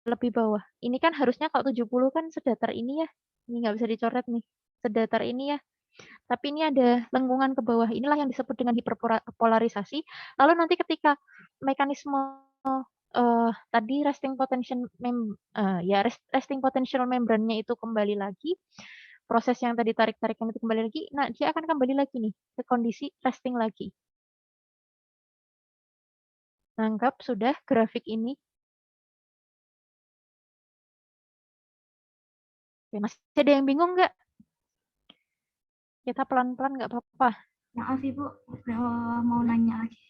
lebih bawah. Ini kan harusnya kalau 70 kan sedatar ini ya. Ini nggak bisa dicoret nih. Sedatar ini ya. Tapi ini ada lengkungan ke bawah. Inilah yang disebut dengan hiperpolarisasi. Lalu nanti ketika mekanisme tadi resting potential membrane-nya itu kembali lagi, proses yang tadi tarik-tarikan itu kembali lagi, nah dia akan kembali lagi nih ke kondisi resting lagi. Nangkap sudah grafik ini? Oke, masih ada yang bingung nggak? Kita pelan-pelan nggak apa-apa. Maaf Ibu, mau nanya lagi.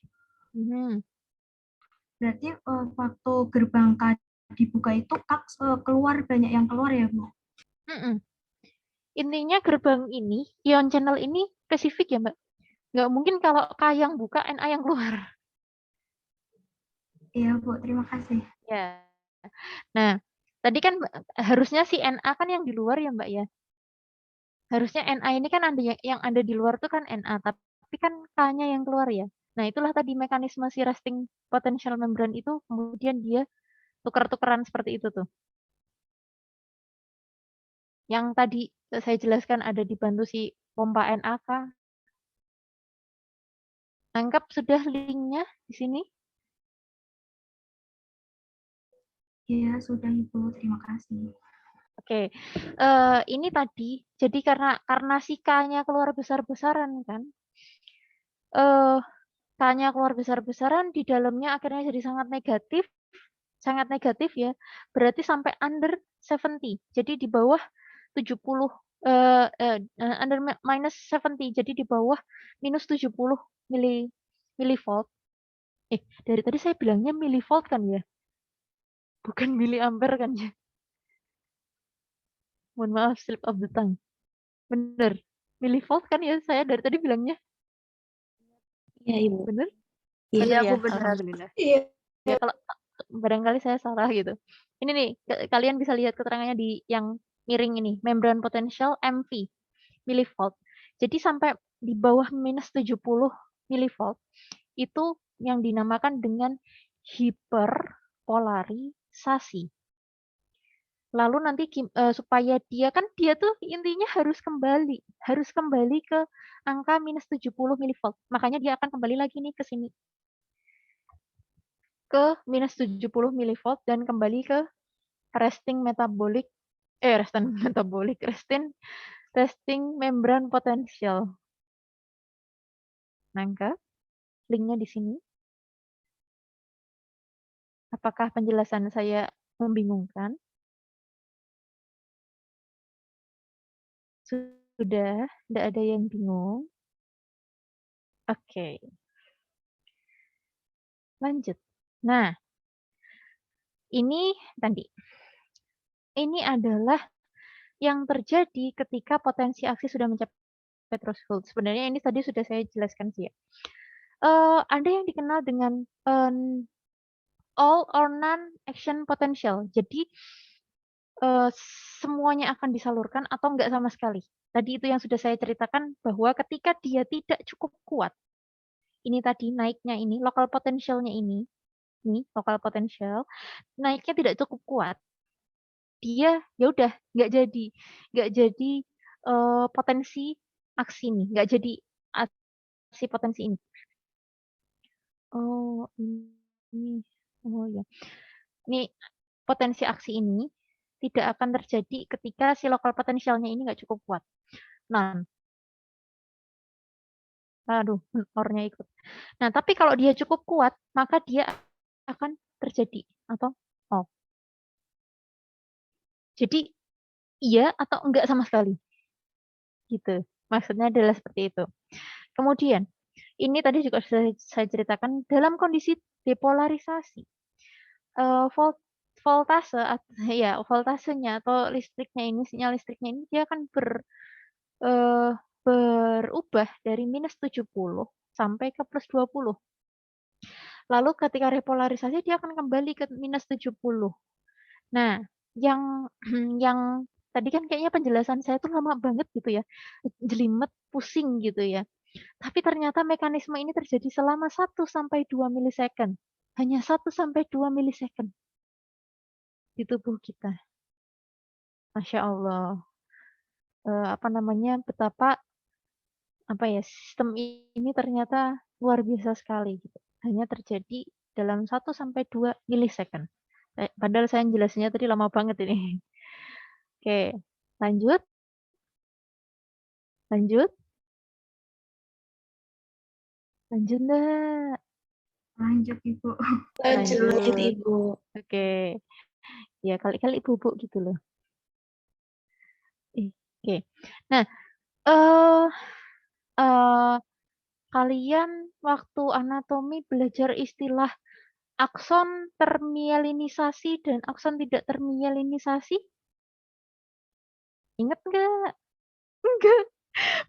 Berarti waktu gerbang K dibuka itu kak keluar banyak yang keluar ya Bu? Intinya gerbang ini, ion channel ini spesifik ya Mbak. Nggak mungkin kalau K yang buka, NA yang keluar. Iya Bu, terima kasih. Ya. Nah, tadi kan harusnya si NA kan yang di luar ya Mbak ya. Harusnya NA ini kan ada yang ada di luar tuh kan NA, tapi kan K-nya yang keluar ya. Nah, itulah tadi mekanisme si resting potential membrane itu kemudian dia tukar-tukaran seperti itu tuh. Yang tadi saya jelaskan ada dibantu si pompa NaK. Anggap sudah linknya di sini? Iya, sudah Ibu, terima kasih. Oke, ini tadi, jadi karena si K-nya keluar besar-besaran kan, K-nya keluar besar-besaran, di dalamnya akhirnya jadi sangat negatif ya, berarti sampai under 70, jadi di bawah 70, under minus 70, jadi di bawah minus 70 milivolt. Dari tadi saya bilangnya milivolt kan ya, bukan miliampere kan ya. Mohon maaf, slip of the tongue. Bener. Milivolt kan ya, saya dari tadi bilangnya. Iya, Ibu. Bener? Iya, Bener ya, aku benar. alhamdulillah. Iya. Ya kalau barangkali saya salah gitu. Ini nih, kalian bisa lihat keterangannya di yang miring ini, membrane potential MV, milivolt. Jadi sampai di bawah minus 70 milivolt, itu yang dinamakan dengan hiperpolarisasi. Lalu nanti supaya dia tuh intinya harus kembali ke angka minus 70 milivolt. Makanya dia akan kembali lagi nih ke sini. Ke minus 70 milivolt dan kembali ke resting membrane potential. Nangka, linknya di sini. Apakah penjelasan saya membingungkan? Sudah, tidak ada yang bingung. Oke. Lanjut. Nah, ini tadi. Ini adalah yang terjadi ketika potensi aksi sudah mencapai threshold. Sebenarnya ini tadi sudah saya jelaskan sih ya. Ada yang dikenal dengan all or none action potential. Jadi semuanya akan disalurkan atau enggak sama sekali. Tadi itu yang sudah saya ceritakan bahwa ketika dia tidak cukup kuat, ini tadi naiknya ini, local potentialnya ini local potential, naiknya tidak cukup kuat, dia ya udah nggak jadi potensi aksi nih, nggak jadi aksi potensi ini. Oh ini, oh ya, ini potensi aksi ini tidak akan terjadi ketika si lokal potensialnya ini nggak cukup kuat. Nah, aduh, ornya ikut. Nah, tapi kalau dia cukup kuat, maka dia akan terjadi atau off. Jadi iya atau enggak sama sekali. Gitu. Maksudnya adalah seperti itu. Kemudian, ini tadi juga sudah saya ceritakan dalam kondisi depolarisasi. Voltase ya, voltasenya atau listriknya ini, sinyal listriknya ini dia akan berubah dari minus 70 sampai ke plus 20. Lalu ketika repolarisasi dia akan kembali ke minus 70. Nah, yang yang tadi kan kayaknya penjelasan saya tuh lama banget gitu ya. Jelimet, pusing gitu ya. Tapi ternyata mekanisme ini terjadi selama 1 sampai 2 milisecond. Hanya 1 sampai 2 milisecond di tubuh kita. Masya Allah. Apa namanya, betapa apa ya, sistem ini ternyata luar biasa sekali gitu. Hanya terjadi dalam 1 sampai 2 milisecond. Padahal saya jelasinnya tadi lama banget ini. Oke, lanjut. Lanjut. Lanjut enggak? Lanjut, Ibu. Lanjut Lanjut. Ibu. Oke. Ya, kali-kali bubuk gitu loh. Oke. Nah, eh kalian waktu anatomi belajar istilah akson termielinisasi dan akson tidak termielinisasi? Ingat nggak? Enggak.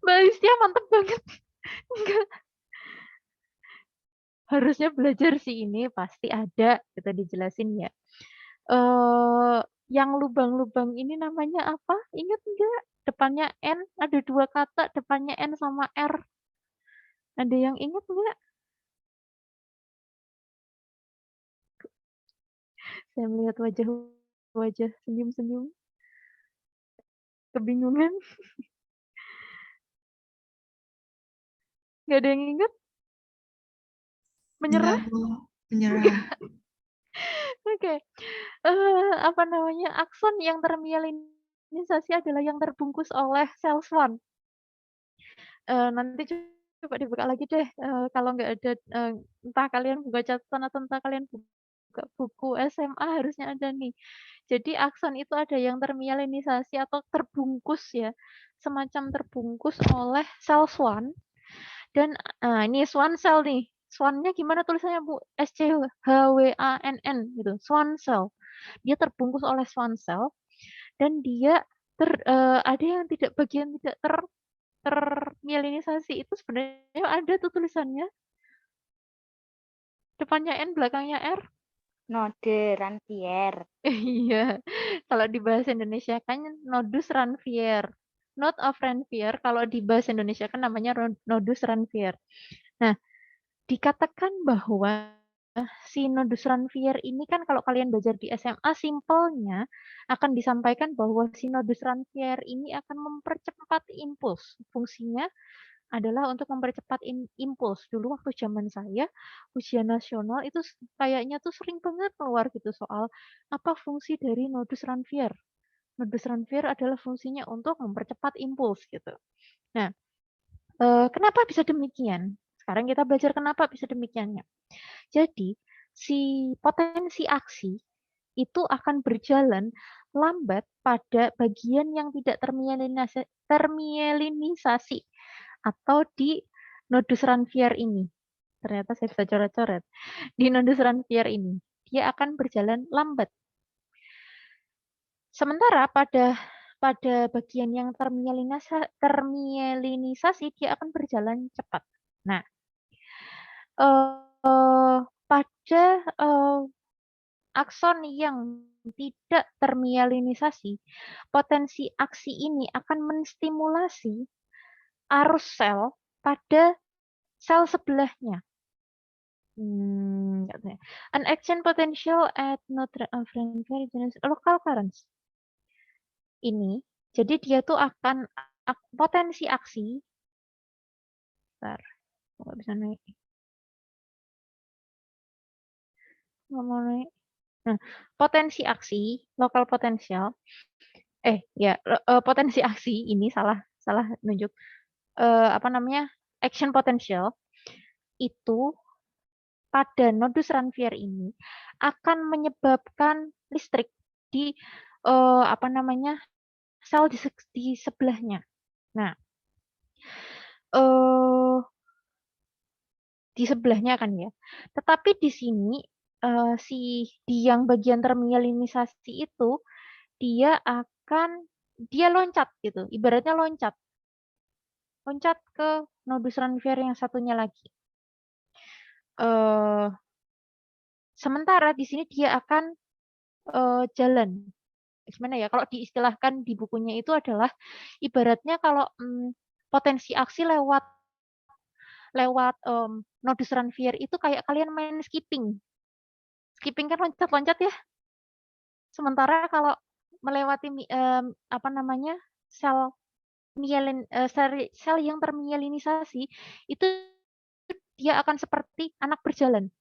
Mbak Listia mantep banget. Enggak. Harusnya belajar sih ini pasti ada kita dijelasin ya. Yang lubang-lubang ini namanya apa? Ingat nggak? Depannya N, ada 2 kata, depannya N sama R. Ada yang ingat nggak? Saya melihat wajah senyum-senyum. Kebingungan. Nggak ada yang ingat? Menyerah? Enggak, Bu. Menyerah. Oke. Apa namanya? Akson yang termielinisasi adalah yang terbungkus oleh sel swan. Nanti coba dibuka lagi deh. Kalau nggak ada, entah kalian buka catatan atau entah kalian buka buku SMA harusnya ada nih. Jadi akson itu ada yang termielinisasi atau terbungkus ya, semacam terbungkus oleh sel swan. Dan ini swan cell nih. Swan-nya gimana tulisannya Bu? SCHWANN gitu. Swan cell. Dia terbungkus oleh swan cell dan dia ada yang bagian tidak termielinisasi itu sebenarnya ada tuh tulisannya. Depannya N, belakangnya R. Node Ranvier. Iya. Kalau di bahasa Indonesia kan nodus Ranvier. Node of Ranvier kalau di bahasa Indonesia kan namanya nodus Ranvier. Nah, dikatakan bahwa si nodus Ranvier ini kan kalau kalian belajar di SMA simpelnya akan disampaikan bahwa si nodus Ranvier ini akan mempercepat impuls. Fungsinya adalah untuk mempercepat impuls. Dulu waktu zaman saya ujian nasional itu kayaknya tuh sering banget keluar gitu soal apa fungsi dari nodus Ranvier. Nodus Ranvier adalah fungsinya untuk mempercepat impuls gitu. Nah, kenapa bisa demikian? Sekarang kita belajar kenapa bisa demikiannya. Jadi, si potensi aksi itu akan berjalan lambat pada bagian yang tidak termielinisasi atau di nodus Ranvier ini. Ternyata saya bisa coret-coret. Di nodus Ranvier ini, dia akan berjalan lambat. Sementara pada bagian yang termielinisasi dia akan berjalan cepat. Nah, pada akson yang tidak termielinisasi, potensi aksi ini akan menstimulasi arus sel pada sel sebelahnya. An action potential at local currents. Ini, jadi dia tuh akan potensi aksi. Bentar, nggak bisa naik. Nggak mau naik. Nah, potensi aksi, local potential. Potensi aksi ini salah nunjuk. Apa namanya? Action potential itu pada nodus Ranvier ini akan menyebabkan listrik di apa namanya? Sel di sebelahnya. Nah, di sebelahnya kan ya. Tetapi di sini di yang bagian termielinisasi itu dia loncat gitu, ibaratnya loncat ke nodus Ranvier yang satunya lagi. Sementara di sini dia akan jalan. Gimana ya? Kalau diistilahkan di bukunya itu adalah ibaratnya kalau potensi aksi lewat nodus Ranvier itu kayak kalian main skipping. Skipping kan loncat-loncat ya. Sementara kalau melewati apa namanya sel sel yang termielinisasi itu dia akan seperti anak berjalan.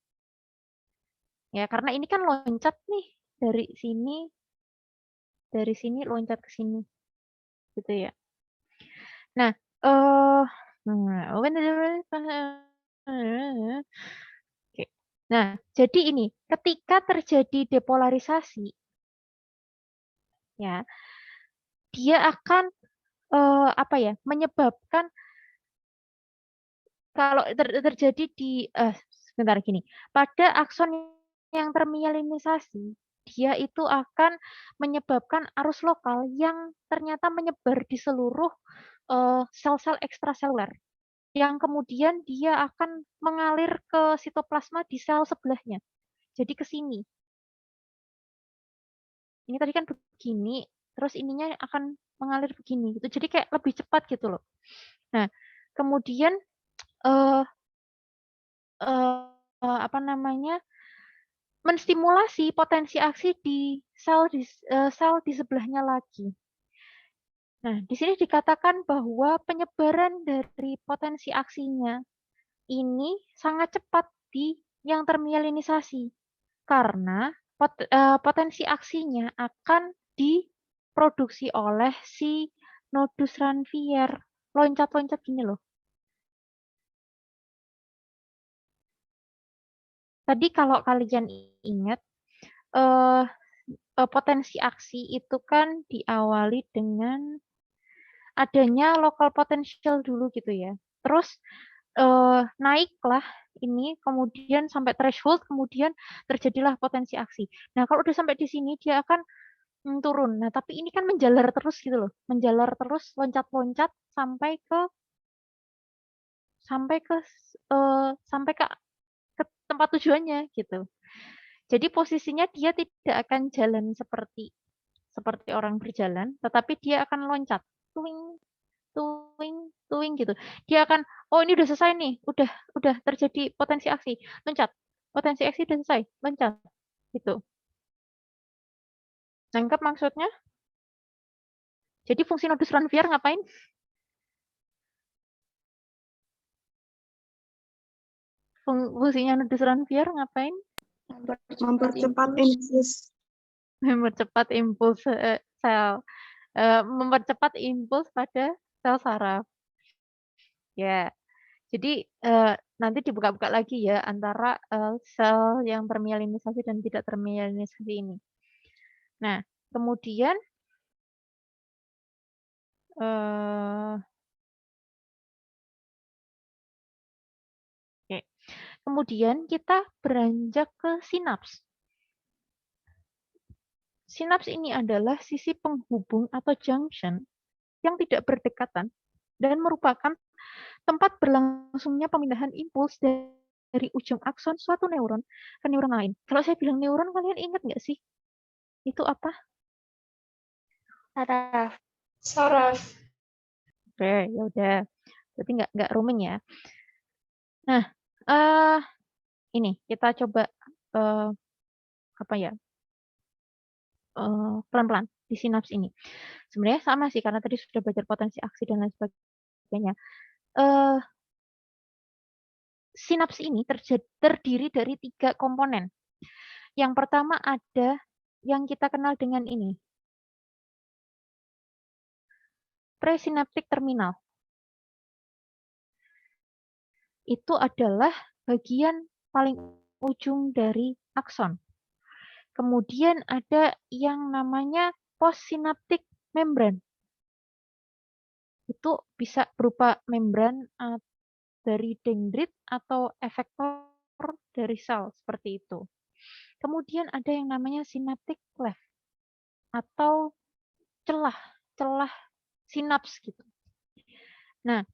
Ya, karena ini kan loncat nih dari sini loncat ke sini. Gitu ya. Nah, Oke. Nah, jadi ini ketika terjadi depolarisasi ya, dia akan apa ya? Menyebabkan kalau terjadi di sebentar gini. Pada akson yang termielinisasi, dia itu akan menyebabkan arus lokal yang ternyata menyebar di seluruh sel-sel ekstraseluler. Yang kemudian dia akan mengalir ke sitoplasma di sel sebelahnya. Jadi ke sini. Ini tadi kan begini, terus ininya akan mengalir begini gitu. Jadi kayak lebih cepat gitu loh. Nah, kemudian apa namanya? Menstimulasi potensi aksi di sel di sebelahnya lagi. Nah, di sini dikatakan bahwa penyebaran dari potensi aksinya ini sangat cepat di yang termielinisasi karena potensi aksinya akan diproduksi oleh si nodus Ranvier. Loncat-loncat gini loh. Tadi kalau kalian ingat, potensi aksi itu kan diawali dengan adanya local potential dulu gitu ya. Terus naiklah ini, kemudian sampai threshold, kemudian terjadilah potensi aksi. Nah, kalau udah sampai di sini dia akan turun. Nah, tapi ini kan menjalar terus gitu loh. Menjalar terus, loncat-loncat sampai ke tempat tujuannya gitu. Jadi posisinya dia tidak akan jalan seperti orang berjalan, tetapi dia akan loncat. Tuing, tuing, tuing gitu. Dia akan, oh ini udah selesai nih, udah terjadi potensi aksi, loncat. Potensi aksi udah selesai, loncat. Gitu. Nangkep maksudnya? Jadi fungsi nodus Ranvier ngapain? Fungsinya nodus Ranvier ngapain? Mempercepat impuls. Mempercepat impuls sel, mempercepat impuls pada sel saraf. Ya, jadi nanti dibuka-buka lagi ya antara sel yang termielinisasi dan tidak termielinisasi ini. Nah, kemudian kemudian kita beranjak ke sinaps. Sinaps ini adalah sisi penghubung atau junction yang tidak berdekatan dan merupakan tempat berlangsungnya pemindahan impuls dari ujung akson suatu neuron ke neuron lain. Kalau saya bilang neuron, kalian ingat nggak sih? Itu apa? Saraf. Saraf. Oke, ya udah. Berarti nggak roaming ya. Nah, ini kita coba apa ya? Pelan-pelan di sinaps ini. Sebenarnya sama sih karena tadi sudah belajar potensi aksi dan lain sebagainya. Sinaps ini terdiri dari 3 komponen. Yang pertama ada yang kita kenal dengan ini. Presynaptic terminal. Itu adalah bagian paling ujung dari akson. Kemudian ada yang namanya postsynaptic membran. Itu bisa berupa membran dari dendrit atau efektor dari sel seperti itu. Kemudian ada yang namanya synaptic cleft atau celah sinaps gitu. Nah,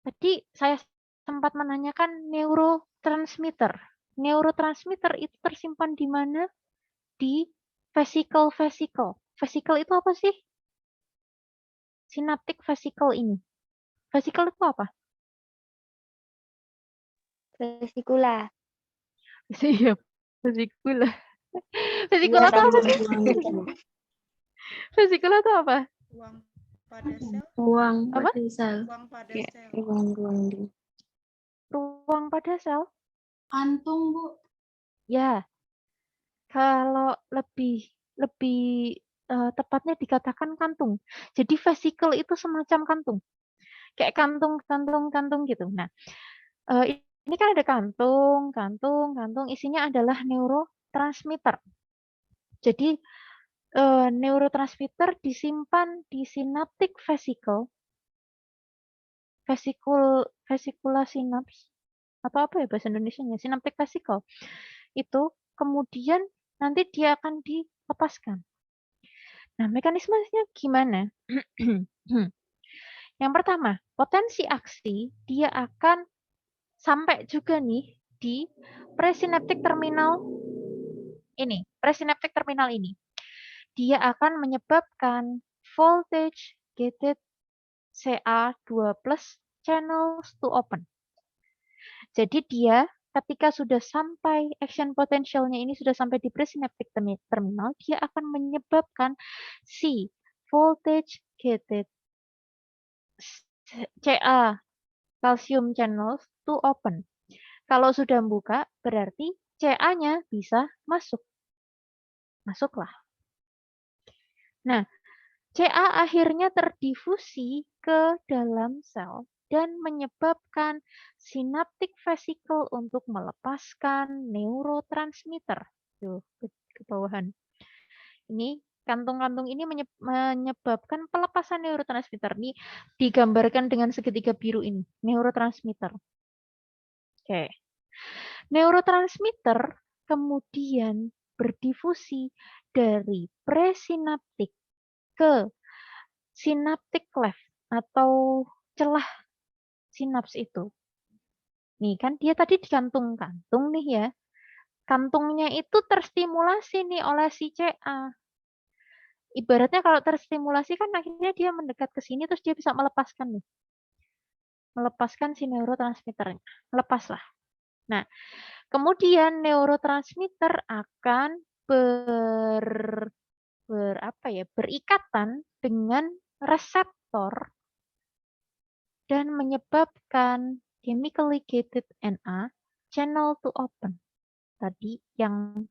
tadi saya sempat menanyakan neurotransmitter. neurotransmitter itu tersimpan di mana? Di vesicle. Vesicle itu apa sih? Synaptic vesicle ini. Vesicle itu apa? Vesikula. Iya, vesikula. Vesikula itu apa sih? Vesikula itu apa? Ruang pada sel. Ruang Apa? pada sel. Ruang pada Kayak sel. ruang-ruang di Ruang pada sel. Kantung, Bu. Ya, kalau lebih tepatnya dikatakan kantung. Jadi vesicle itu semacam kantung. Kayak kantung gitu. Nah, ini kan ada kantung, isinya adalah neurotransmitter. Jadi neurotransmitter disimpan di synaptic vesicle, vesikula sinaps, atau apa ya bahasa Indonesianya, synaptic vesicle. Itu kemudian nanti dia akan dilepaskan. Nah, mekanismenya gimana? Yang pertama, potensi aksi dia akan sampai juga nih di presynaptic terminal ini. Presynaptic terminal ini. Dia akan menyebabkan voltage gated CA2+ channels to open. Jadi dia ketika sudah sampai action potentialnya ini sudah sampai di presynaptic terminal, dia akan menyebabkan si voltage gated CA calcium channels to open. Kalau sudah buka, berarti CA-nya bisa masuk. Masuklah. Nah, CA akhirnya terdifusi ke dalam sel dan menyebabkan synaptic vesicle untuk melepaskan neurotransmitter. Tuh, ke bawahan. Ini kantung-kantung ini menyebabkan pelepasan neurotransmitter. Ini digambarkan dengan segitiga biru ini, neurotransmitter. Oke. Neurotransmitter kemudian berdifusi dari presinaptik ke synaptic cleft atau celah sinaps itu. Nih kan dia tadi di kantung-kantung nih ya. Kantungnya itu terstimulasi nih oleh si CA. Ibaratnya kalau terstimulasi kan akhirnya dia mendekat ke sini terus dia bisa melepaskan nih. Melepaskan si neurotransmitternya. Lepaslah. Nah, kemudian neurotransmitter akan berikatan dengan reseptor dan menyebabkan chemically gated NA channel to open. Tadi yang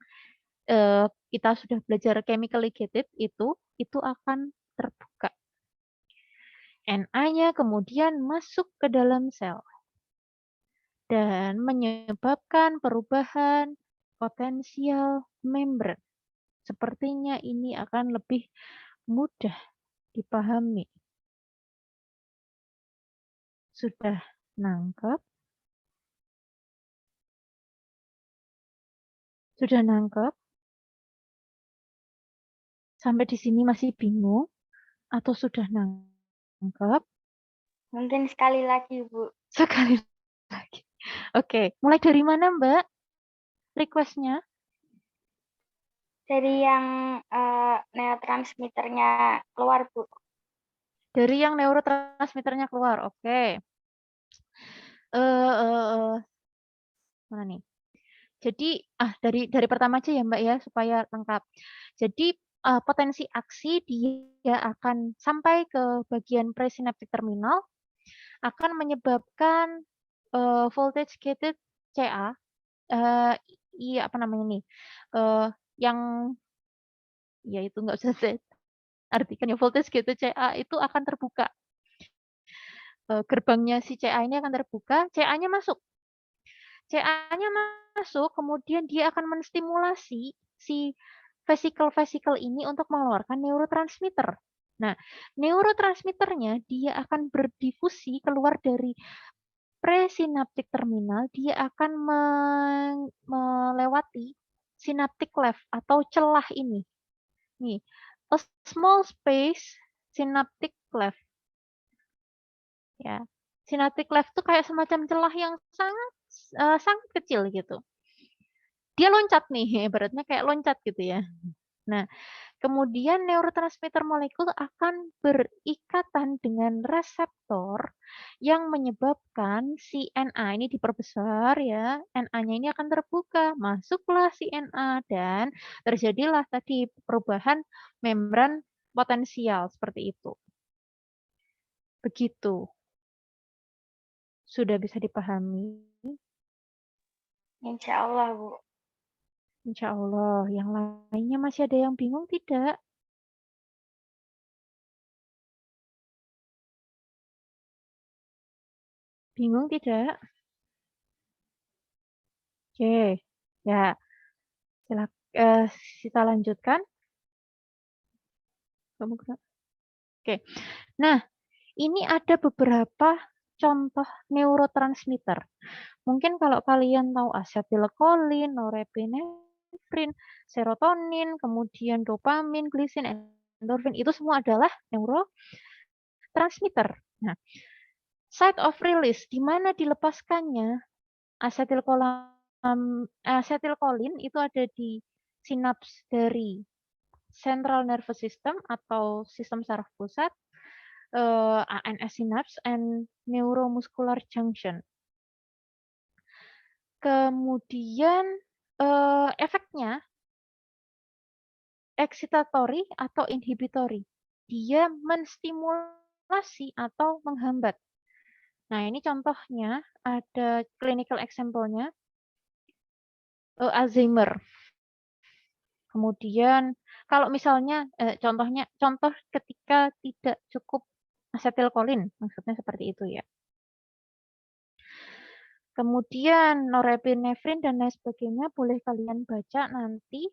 kita sudah belajar chemically gated itu akan terbuka. NA-nya kemudian masuk ke dalam sel dan menyebabkan perubahan potensial membran. Sepertinya ini akan lebih mudah dipahami. Sudah nangkep? Sudah nangkep? Sampai di sini masih bingung? Atau sudah nangkep? Mungkin sekali lagi, Bu. Sekali lagi. Oke, mulai dari mana, Mbak? Request-nya? Dari yang neurotransmitternya keluar, Bu. Dari yang neurotransmitternya keluar. Oke. Mana nih? Jadi dari pertama aja ya Mbak ya supaya lengkap. Jadi potensi aksi dia akan sampai ke bagian presynaptic terminal akan menyebabkan voltage gated CA iya apa namanya nih yang ya itu nggak usah saya artikan ya voltage gated CA itu akan terbuka. Gerbangnya si CA ini akan terbuka, CA-nya masuk. CA-nya masuk, kemudian dia akan menstimulasi si vesicle ini untuk mengeluarkan neurotransmitter. Nah, neurotransmitternya dia akan berdifusi keluar dari presynaptic terminal, dia akan melewati synaptic cleft atau celah ini. Nih, a small space synaptic cleft. Ya, synaptic cleft itu kayak semacam celah yang sangat kecil gitu. dia loncat nih, ibaratnya kayak loncat gitu ya. Nah, kemudian neurotransmitter molekul akan berikatan dengan reseptor yang menyebabkan si NA ini diperbesar ya. NA-nya ini akan terbuka, masuklah si NA dan terjadilah tadi perubahan membran potensial seperti itu. Begitu. Sudah bisa dipahami? Insya Allah, Bu. Insya Allah. Yang lainnya masih ada yang bingung tidak? Bingung tidak? Oke, ya. Kita lanjutkan. Oke. Nah, ini ada beberapa contoh neurotransmitter. Mungkin kalau kalian tahu asetilkolin, norepinefrin, serotonin, kemudian dopamin, glisin, endorfin, itu semua adalah neurotransmitter. Nah, site of release, di mana dilepaskannya asetilkolin itu ada di sinaps dari central nervous system atau sistem saraf pusat, ANS synapse and neuromuscular junction. Kemudian efeknya excitatory atau inhibitory. Dia menstimulasi atau menghambat. Nah, ini contohnya ada clinical example-nya Alzheimer. Kemudian kalau misalnya contoh ketika tidak cukup asetilkolin, maksudnya seperti itu ya. Kemudian norepinefrin dan lain sebagainya boleh kalian baca nanti.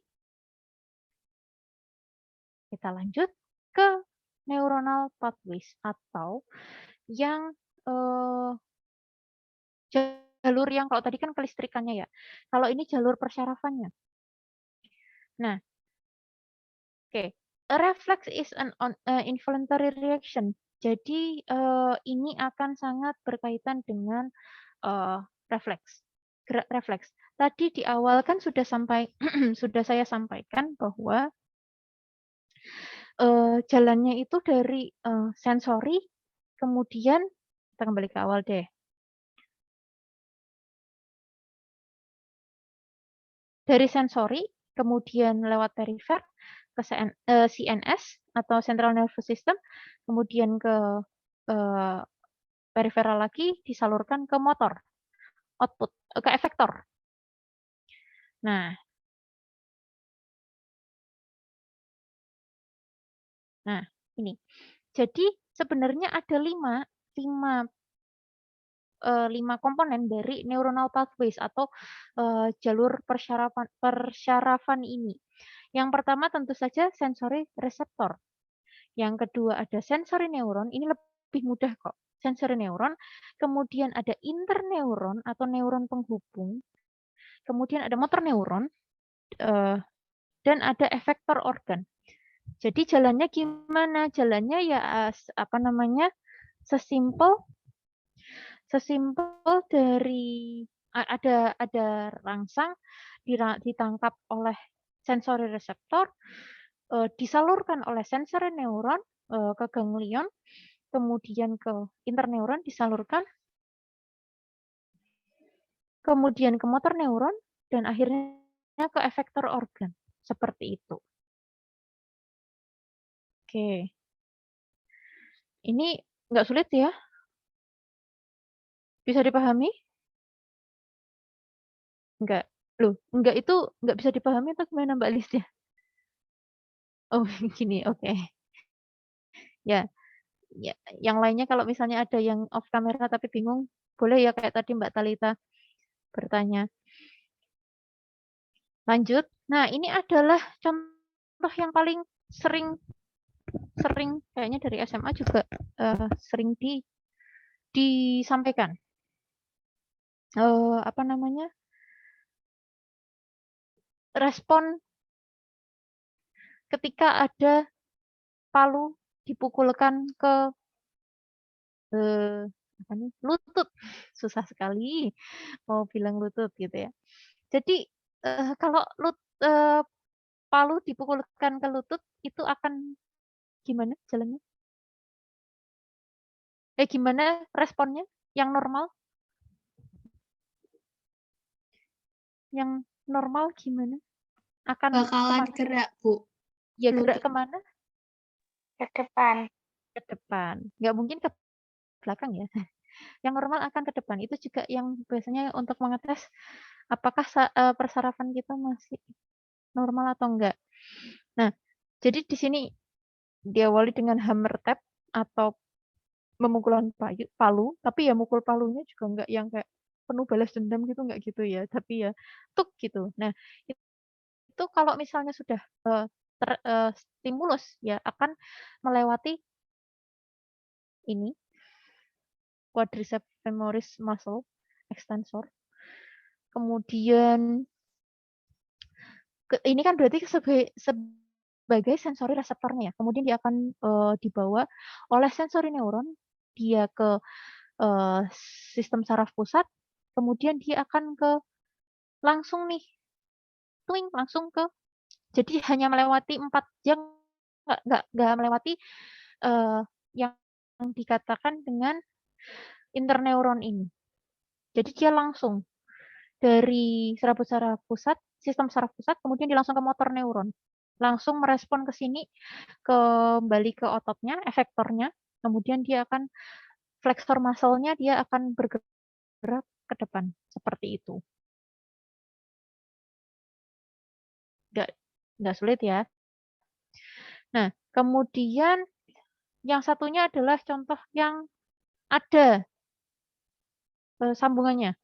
Kita lanjut ke neuronal pathways atau yang jalur yang kalau tadi kan kelistrikannya ya. Kalau ini jalur persyarafannya. Nah, oke. A reflex is an involuntary reaction. Jadi ini akan sangat berkaitan dengan refleks. Gerak refleks. Tadi di awal kan sudah saya sampaikan bahwa jalannya itu dari sensori, kemudian kita kembali ke awal deh. Dari sensori, kemudian lewat perifer ke CNS atau Central Nervous System, kemudian ke periferal lagi disalurkan ke motor, output, ke efektor. Nah, ini. Jadi sebenarnya ada lima komponen dari neuronal pathways atau jalur persyarafan ini. Yang pertama tentu saja sensory receptor. Yang kedua ada sensory neuron, ini lebih mudah kok. Sensory neuron, kemudian ada interneuron atau neuron penghubung, kemudian ada motor neuron, dan ada efektor organ. Jadi jalannya gimana? Jalannya ya sesimpel dari ada rangsang ditangkap oleh sensory reseptor, disalurkan oleh sensory neuron ke ganglion, kemudian ke interneuron disalurkan, kemudian ke motor neuron, dan akhirnya ke efektor organ. Seperti itu. Oke. Ini nggak sulit ya? Bisa dipahami? Enggak. Loh, enggak itu nggak bisa dipahami atau gimana Mbak Lisya? Oh, gini, oke. Ya, yang lainnya kalau misalnya ada yang off kamera tapi bingung, boleh ya kayak tadi Mbak Talita bertanya. Lanjut. Nah, ini adalah contoh yang paling sering kayaknya dari SMA juga sering disampaikan. Respon ketika ada palu dipukulkan ke lutut. Susah sekali mau bilang lutut gitu ya. Jadi Kalau palu dipukulkan ke lutut itu akan gimana jalannya? Gimana responnya? Yang normal? Yang normal gimana? Akan Bakalan kemana? gerak, Bu. Ya gerak Lutut. kemana? Ke depan. Ke depan. Nggak mungkin ke belakang ya. Yang normal akan ke depan. Itu juga yang biasanya untuk mengetes apakah persarafan kita masih normal atau enggak. Nah, jadi di sini diawali dengan hammer tap atau memukulan palu, tapi ya mukul palunya juga enggak yang kayak penuh balas dendam gitu, enggak gitu ya, tapi ya tuk gitu. Nah, itu kalau misalnya sudah stimulus ya akan melewati ini quadriceps femoris muscle extensor. Kemudian ini kan berarti sebagai sensori reseptornya ya. Kemudian dia akan dibawa oleh sensori neuron dia ke sistem saraf pusat. Kemudian dia akan langsung nih twing langsung ke, jadi hanya melewati 4 jam, nggak melewati yang dikatakan dengan interneuron ini. Jadi dia langsung dari saraf pusat, sistem saraf pusat, kemudian dia langsung ke motor neuron. Langsung merespon ke sini, kembali ke ototnya, efektornya, kemudian dia akan flexor muscle-nya dia akan bergerak ke depan seperti itu. Nggak sulit ya. Nah, kemudian yang satunya adalah contoh yang ada sambungannya.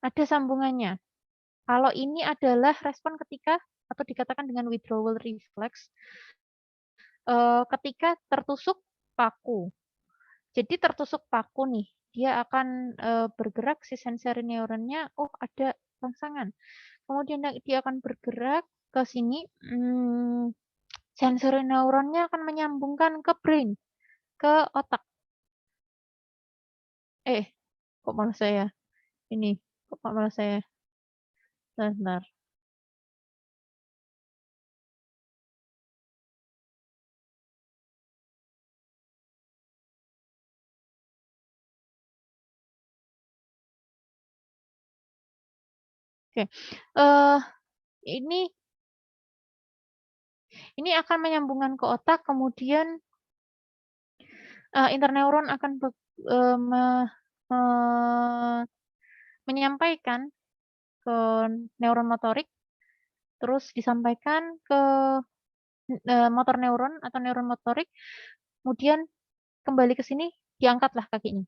Ada sambungannya. Kalau ini adalah respon ketika atau dikatakan dengan withdrawal reflex ketika tertusuk paku. Jadi tertusuk paku nih, dia akan bergerak si sensori neuronnya, oh ada rangsangan. Kemudian dia akan bergerak ke sini, sensori neuronnya akan menyambungkan ke brain, ke otak. Kok malah saya ini, kok malah saya, bentar. Oke, ini akan menyambungkan ke otak, kemudian interneuron akan menyampaikan ke neuron motorik, terus disampaikan ke motor neuron atau neuron motorik, kemudian kembali ke sini, diangkatlah kakinya.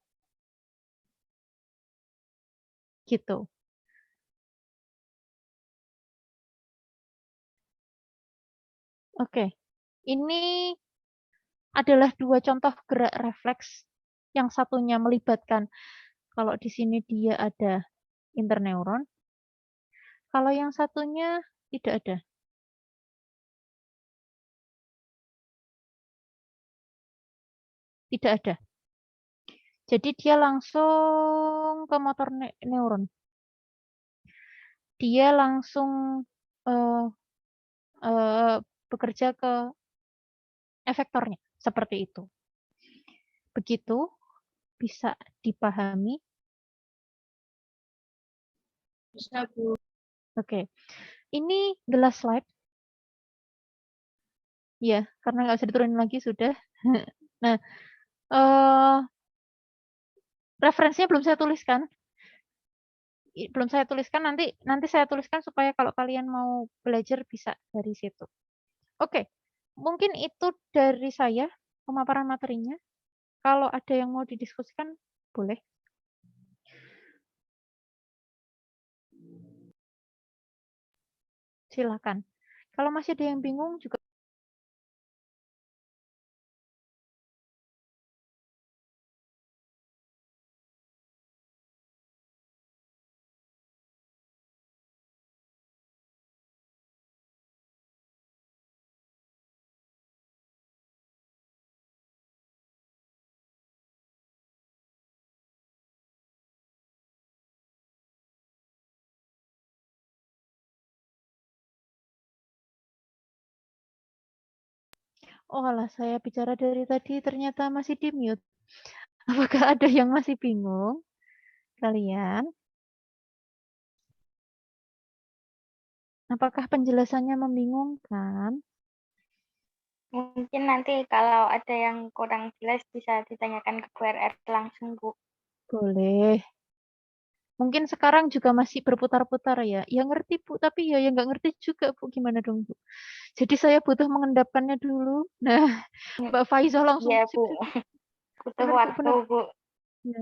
Gitu. Oke, ini adalah 2 contoh gerak refleks. Yang satunya melibatkan, kalau di sini dia ada interneuron, kalau yang satunya tidak ada. Tidak ada. Jadi dia langsung ke motor neuron. Dia langsung bekerja ke efektornya, seperti itu. Begitu bisa dipahami? Bisa, Bu. Oke. Ini gelas slide. Ya, karena nggak bisa diturunin lagi sudah. Nah, referensinya belum saya tuliskan. Nanti saya tuliskan supaya kalau kalian mau belajar bisa dari situ. Oke, mungkin itu dari saya pemaparan materinya. Kalau ada yang mau didiskusikan, boleh. Silakan. Kalau masih ada yang bingung juga Oh alah, saya bicara dari tadi ternyata masih di-mute. Apakah ada yang masih bingung? Kalian? Apakah penjelasannya membingungkan? Mungkin nanti kalau ada yang kurang jelas bisa ditanyakan ke Bu RR langsung, Bu. Boleh. Mungkin sekarang juga masih berputar-putar ya. Ya ngerti Bu, tapi ya yang nggak ngerti juga Bu. Gimana dong Bu? Jadi saya butuh mengendapkannya dulu. Nah, Mbak Faiza langsung Iya, sip, Bu. sip, sip. Butuh Bener Bu, waktu, bener. Bu. Ya,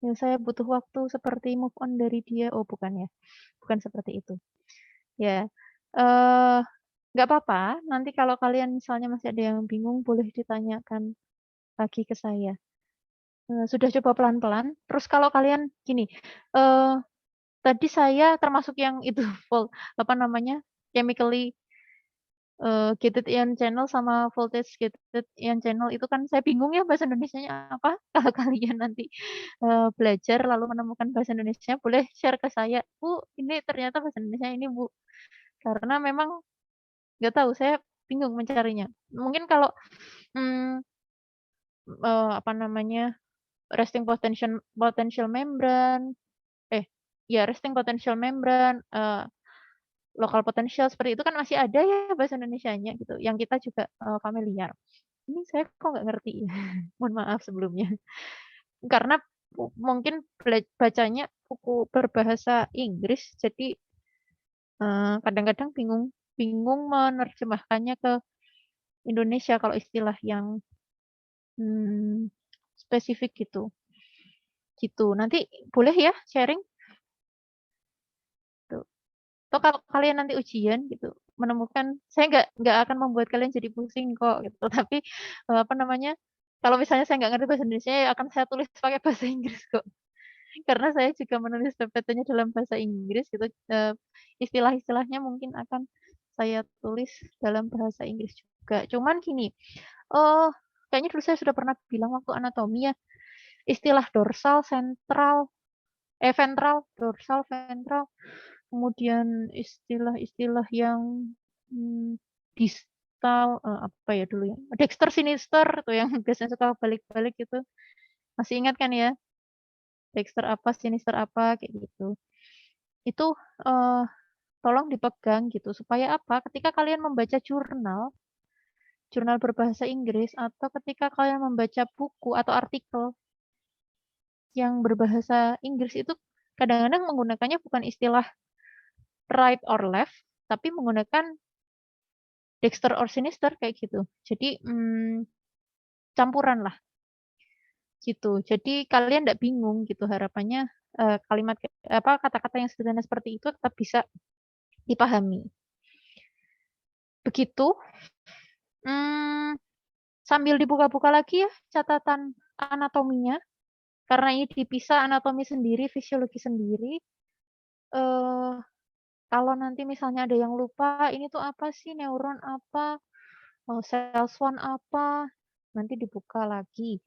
ya saya butuh waktu seperti move on dari dia. Oh bukan ya, bukan seperti itu. Ya, eh nggak apa-apa. Nanti kalau kalian misalnya masih ada yang bingung, boleh ditanyakan lagi ke saya. Sudah coba pelan-pelan. Terus kalau kalian gini, eh tadi saya termasuk yang itu apa namanya chemically gated ion channel sama voltage gated ion channel itu kan saya bingung ya bahasa Indonesianya apa. Kalau kalian nanti belajar lalu menemukan bahasa Indonesia, boleh share ke saya. Bu, ini ternyata bahasa Indonesia ini Bu. Karena memang nggak tahu, saya bingung mencarinya. Mungkin kalau hmm, apa namanya resting potential membrane, ya resting potential membrane, local potential seperti itu kan masih ada ya bahasa Indonesianya gitu, yang kita juga familiar. Ini saya kok nggak ngerti ya. Mohon maaf sebelumnya. Karena mungkin bacanya buku berbahasa Inggris, jadi kadang-kadang bingung bingung menerjemahkannya ke Indonesia kalau istilah yang spesifik gitu. Gitu. Nanti boleh ya sharing. Tuh. Atau kalau kalian nanti ujian gitu menemukan, saya nggak akan membuat kalian jadi pusing kok gitu. Tapi apa namanya? Kalau misalnya saya nggak ngerti bahasa Indonesia, ya akan saya tulis pakai bahasa Inggris kok. Karena saya juga menulis PPT-nya dalam bahasa Inggris gitu. Istilah-istilahnya mungkin akan saya tulis dalam bahasa Inggris juga. Cuman gini, oh kayaknya dulu saya sudah pernah bilang waktu anatomi ya, istilah dorsal, ventral, dorsal, ventral, kemudian istilah-istilah yang distal, apa ya dulu ya, Dexter, Sinister tuh yang biasanya suka balik-balik gitu, masih ingat kan ya, Dexter apa, Sinister apa, kayak gitu. Itu tolong dipegang gitu, supaya apa? Ketika kalian membaca jurnal berbahasa Inggris, atau ketika kalian membaca buku atau artikel yang berbahasa Inggris itu kadang-kadang menggunakannya bukan istilah right or left, tapi menggunakan Dexter or Sinister kayak gitu. Jadi campuran lah gitu. Jadi kalian tidak bingung gitu, harapannya kalimat apa kata-kata yang sederhana seperti itu tetap bisa dipahami. Begitu. Sambil dibuka-buka lagi ya catatan anatominya, karena ini dipisah anatomi sendiri, fisiologi sendiri. Kalau nanti misalnya ada yang lupa, ini tuh apa sih, neuron apa, sel swan apa, nanti dibuka lagi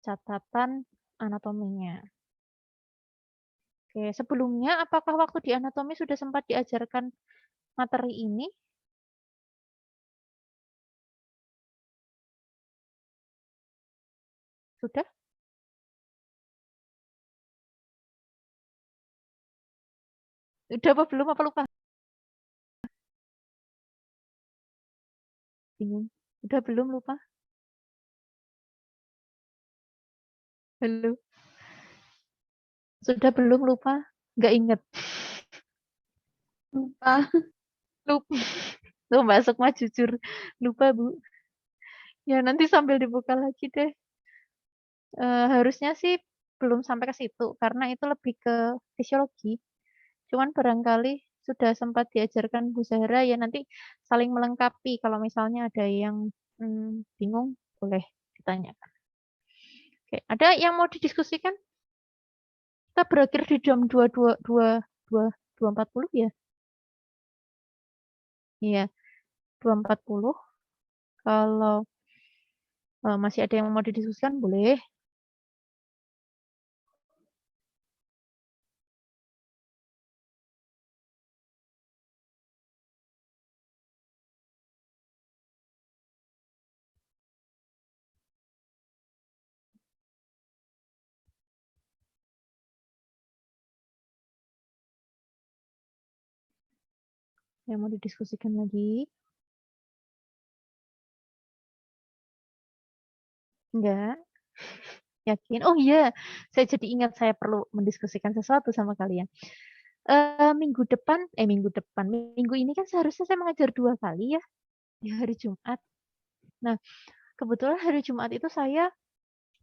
catatan anatominya. Oke, sebelumnya apakah waktu di anatomi sudah sempat diajarkan materi ini? Sudah? Udah apa belum? Apa lupa? Bingung. Udah belum lupa? Halo? Sudah belum lupa? Nggak inget. Lupa. Lupa. Tuh Mbak Sukma jujur. Lupa, Bu. Ya, nanti sambil dibuka lagi deh. Harusnya sih belum sampai ke situ, karena itu lebih ke fisiologi. Cuman barangkali sudah sempat diajarkan Bu Zahra, ya nanti saling melengkapi. Kalau misalnya ada yang bingung, boleh ditanyakan. Oke, ada yang mau didiskusikan? Kita berakhir di jam 2.40 ya? Iya, 2.40. Kalau masih ada yang mau didiskusikan, boleh. Yang mau didiskusikan lagi? Enggak? Yakin? Oh iya, saya jadi ingat saya perlu mendiskusikan sesuatu sama kalian. Minggu depan, minggu ini kan seharusnya saya mengajar 2 kali ya, di hari Jumat. Nah, kebetulan hari Jumat itu saya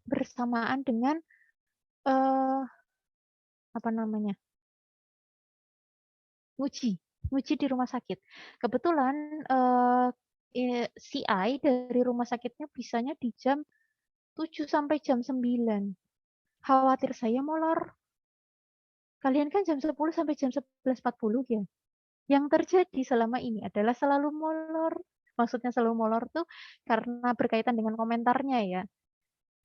bersamaan dengan apa namanya? Nguji di rumah sakit. Kebetulan CI dari rumah sakitnya bisanya di jam 7 sampai jam 9. Khawatir saya molor. Kalian kan jam 10 sampai jam 11.40 ya. Yang terjadi selama ini adalah selalu molor. Maksudnya selalu molor tuh karena berkaitan dengan komentarnya ya.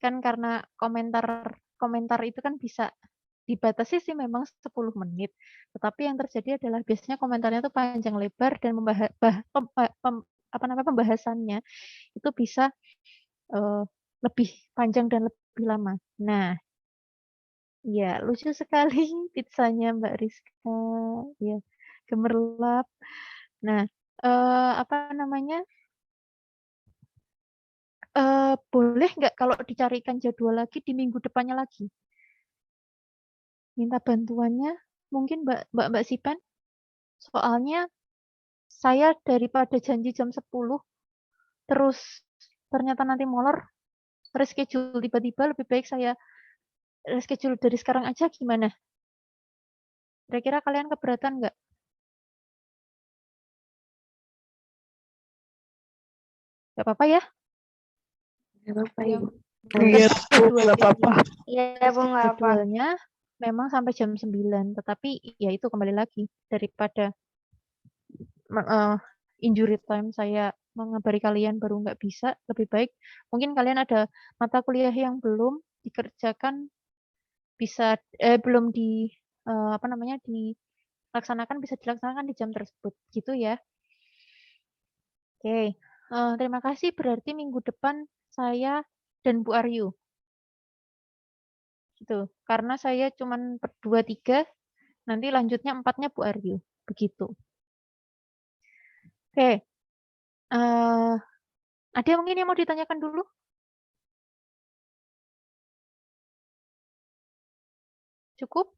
Kan karena komentar itu kan bisa dibatasi sih memang 10 menit. Tetapi yang terjadi adalah biasanya komentarnya tuh panjang lebar dan pembahasannya itu bisa lebih panjang dan lebih lama. Nah, ya lucu sekali pizzanya Mbak Rizka. Ya, gemerlap. Nah, apa namanya? Boleh nggak kalau dicarikan jadwal lagi di minggu depannya lagi? Minta bantuannya mungkin Mbak Sipan. Soalnya saya daripada janji jam 10 terus ternyata nanti molor reschedule tiba-tiba, lebih baik saya reschedule dari sekarang aja gimana? Kira-kira kalian keberatan nggak? Nggak apa-apa ya? Nggak apa-apa, Iya. Ibu. Iya, Bu, nggak apa-apa. Iya, Bu, nggak apa. Jadwalnya memang sampai jam 9, tetapi ya itu kembali lagi daripada injury time saya mengabari kalian baru nggak bisa, lebih baik mungkin kalian ada mata kuliah yang belum dikerjakan bisa belum apa namanya dilaksanakan, bisa dilaksanakan di jam tersebut gitu ya. Oke, terima kasih. Berarti minggu depan saya dan Bu Aryu gitu. Karena saya cuman berdua 3, nanti lanjutnya 4-nya Bu Aryu begitu. Oke, ada mungkin yang mau ditanyakan dulu? Cukup?